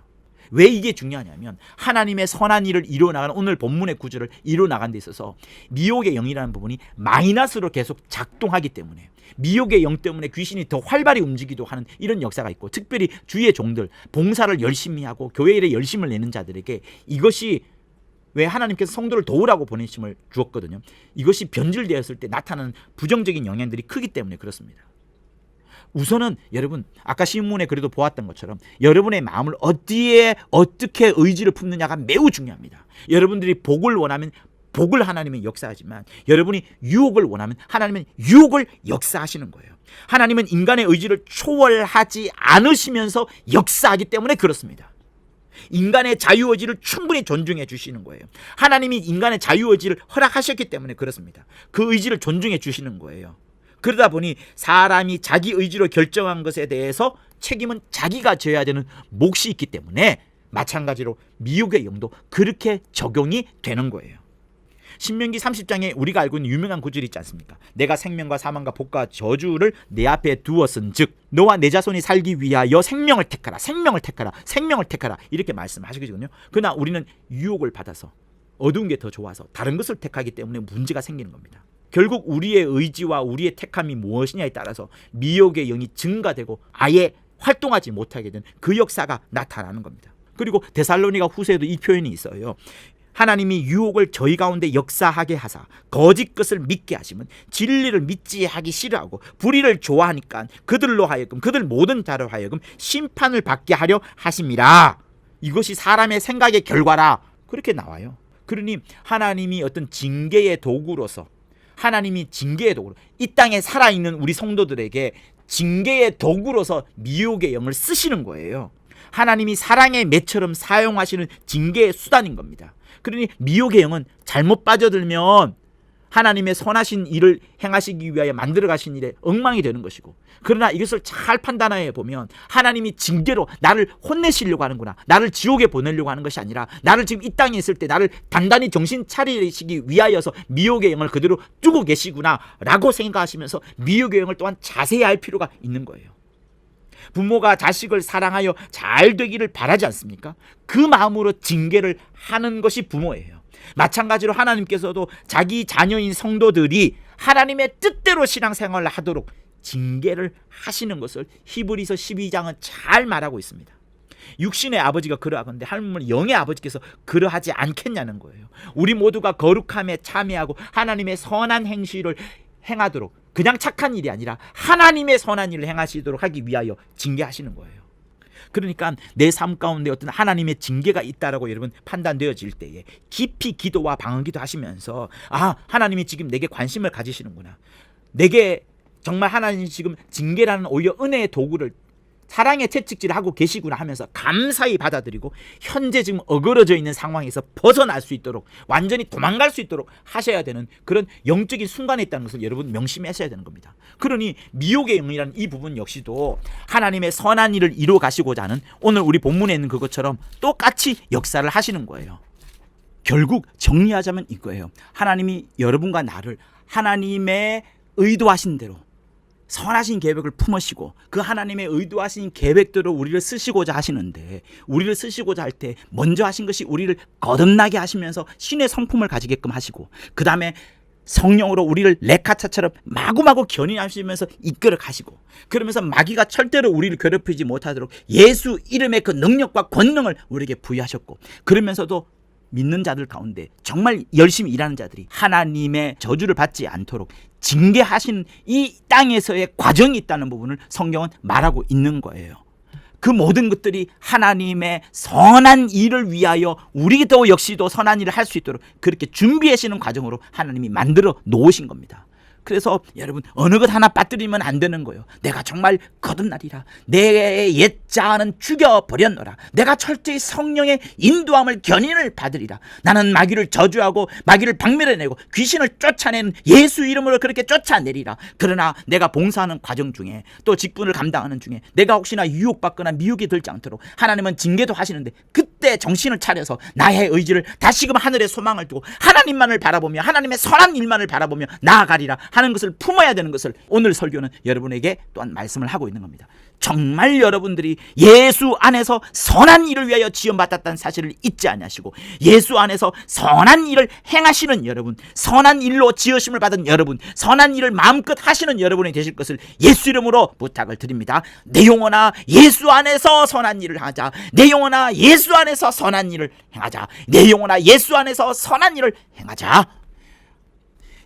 왜 이게 중요하냐면 하나님의 선한 일을 이루어나가는 오늘 본문의 구절을 이루어나가는 데 있어서 미혹의 영이라는 부분이 마이너스로 계속 작동하기 때문에, 미혹의 영 때문에 귀신이 더 활발히 움직이기도 하는 이런 역사가 있고, 특별히 주의 종들, 봉사를 열심히 하고 교회 일에 열심을 내는 자들에게 이것이, 왜 하나님께서 성도를 도우라고 보내심을 주었거든요. 이것이 변질되었을 때 나타나는 부정적인 영향들이 크기 때문에 그렇습니다. 우선은 여러분 아까 신문에 그래도 보았던 것처럼 여러분의 마음을 어디에 어떻게 의지를 품느냐가 매우 중요합니다. 여러분들이 복을 원하면 복을 하나님은 역사하지만 여러분이 유혹을 원하면 하나님은 유혹을 역사하시는 거예요. 하나님은 인간의 의지를 초월하지 않으시면서 역사하기 때문에 그렇습니다. 인간의 자유의지를 충분히 존중해 주시는 거예요. 하나님이 인간의 자유의지를 허락하셨기 때문에 그렇습니다. 그 의지를 존중해 주시는 거예요. 그러다 보니 사람이 자기 의지로 결정한 것에 대해서 책임은 자기가 져야 되는 몫이 있기 때문에 마찬가지로 미혹의 영도 그렇게 적용이 되는 거예요. 신명기 30장에 우리가 알고 있는 유명한 구절이 있지 않습니까? 내가 생명과 사망과 복과 저주를 내 앞에 두었은즉 너와 내 자손이 살기 위하여 생명을 택하라, 생명을 택하라, 생명을 택하라 이렇게 말씀하시거든요. 그러나 우리는 유혹을 받아서 어두운 게 더 좋아서 다른 것을 택하기 때문에 문제가 생기는 겁니다. 결국 우리의 의지와 우리의 택함이 무엇이냐에 따라서 미혹의 영이 증가되고 아예 활동하지 못하게 된 그 역사가 나타나는 겁니다. 그리고 데살로니가 후서에도 이 표현이 있어요. 하나님이 유혹을 저희 가운데 역사하게 하사 거짓 것을 믿게 하시면 진리를 믿지 하기 싫어하고 불의를 좋아하니까 그들로 하여금 그들 모든 자로 하여금 심판을 받게 하려 하심이라. 이것이 사람의 생각의 결과라. 그렇게 나와요. 그러니 하나님이 어떤 징계의 도구로서 하나님이 징계의 도구로 이 땅에 살아있는 우리 성도들에게 징계의 도구로서 미혹의 영을 쓰시는 거예요. 하나님이 사랑의 매처럼 사용하시는 징계의 수단인 겁니다. 그러니 미혹의 영은 잘못 빠져들면 하나님의 선하신 일을 행하시기 위하여 만들어 가신 일에 엉망이 되는 것이고, 그러나 이것을 잘 판단해 보면 하나님이 징계로 나를 혼내시려고 하는구나, 나를 지옥에 보내려고 하는 것이 아니라 나를 지금 이 땅에 있을 때 나를 단단히 정신 차리시기 위하여서 미혹의 영을 그대로 두고 계시구나 라고 생각하시면서 미혹의 영을 또한 자세히 알 필요가 있는 거예요. 부모가 자식을 사랑하여 잘 되기를 바라지 않습니까? 그 마음으로 징계를 하는 것이 부모예요. 마찬가지로 하나님께서도 자기 자녀인 성도들이 하나님의 뜻대로 신앙생활을 하도록 징계를 하시는 것을 히브리서 12장은 잘 말하고 있습니다. 육신의 아버지가 그러하건대 하물며 영의 아버지께서 그러하지 않겠냐는 거예요. 우리 모두가 거룩함에 참여하고 하나님의 선한 행실을 행하도록, 그냥 착한 일이 아니라 하나님의 선한 일을 행하시도록 하기 위하여 징계하시는 거예요. 그러니까 내 삶 가운데 어떤 하나님의 징계가 있다라고 여러분 판단되어질 때에 깊이 기도와 방언기도 하시면서, 아, 하나님이 지금 내게 관심을 가지시는구나, 내게 정말 하나님이 지금 징계라는 오히려 은혜의 도구를 사랑의 채찍질을 하고 계시구나 하면서 감사히 받아들이고 현재 지금 어그러져 있는 상황에서 벗어날 수 있도록, 완전히 도망갈 수 있도록 하셔야 되는 그런 영적인 순간에 있다는 것을 여러분 명심하셔야 되는 겁니다. 그러니 미혹의 영이라는 이 부분 역시도 하나님의 선한 일을 이루어 가시고자 하는, 오늘 우리 본문에 있는 그것처럼 똑같이 역사를 하시는 거예요. 결국 정리하자면 이거예요. 하나님이 여러분과 나를 하나님의 의도하신 대로 선하신 계획을 품으시고 그 하나님의 의도하신 계획대로 우리를 쓰시고자 하시는데, 우리를 쓰시고자 할 때 먼저 하신 것이 우리를 거듭나게 하시면서 신의 성품을 가지게끔 하시고, 그 다음에 성령으로 우리를 레카차처럼 마구마구 견인하시면서 이끌어 가시고, 그러면서 마귀가 절대로 우리를 괴롭히지 못하도록 예수 이름의 그 능력과 권능을 우리에게 부여하셨고, 그러면서도 믿는 자들 가운데 정말 열심히 일하는 자들이 하나님의 저주를 받지 않도록 징계하시는 이 땅에서의 과정이 있다는 부분을 성경은 말하고 있는 거예요. 그 모든 것들이 하나님의 선한 일을 위하여 우리도 역시도 선한 일을 할 수 있도록 그렇게 준비하시는 과정으로 하나님이 만들어 놓으신 겁니다. 그래서 여러분 어느 것 하나 빠뜨리면 안 되는 거예요. 내가 정말 거듭나리라, 내 옛자는 죽여버렸노라, 내가 철저히 성령의 인도함을 견인을 받으리라, 나는 마귀를 저주하고 마귀를 박멸해내고 귀신을 쫓아내는 예수 이름으로 그렇게 쫓아내리라. 그러나 내가 봉사하는 과정 중에 또 직분을 감당하는 중에 내가 혹시나 유혹받거나 미혹이 들지 않도록 하나님은 징계도 하시는데, 그때 정신을 차려서 나의 의지를 다시금 하늘의 소망을 두고 하나님만을 바라보며 하나님의 선한 일만을 바라보며 나아가리라 하는 것을 품어야 되는 것을 오늘 설교는 여러분에게 또한 말씀을 하고 있는 겁니다. 정말 여러분들이 예수 안에서 선한 일을 위하여 지원받았다는 사실을 잊지 아니하시고, 예수 안에서 선한 일을 행하시는 여러분, 선한 일로 지으심을 받은 여러분, 선한 일을 마음껏 하시는 여러분이 되실 것을 예수 이름으로 부탁을 드립니다. 내 영혼아 예수 안에서 선한 일을 하자, 내 영혼아 예수 안에서 선한 일을 행하자, 내 영혼아 예수 안에서 선한 일을 행하자.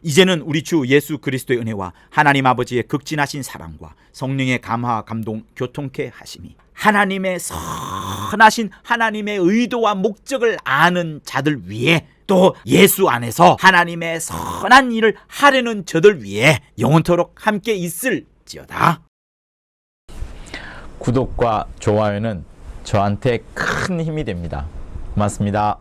이제는 우리 주 예수 그리스도의 은혜와 하나님 아버지의 극진하신 사랑과 성령의 감화 감동 교통케 하심이 하나님의 선하신 하나님의 의도와 목적을 아는 자들 위에 또 예수 안에서 하나님의 선한 일을 하려는 저들 위에 영원토록 함께 있을지어다. 구독과 좋아요는 저한테 큰 힘이 됩니다. 고맙습니다.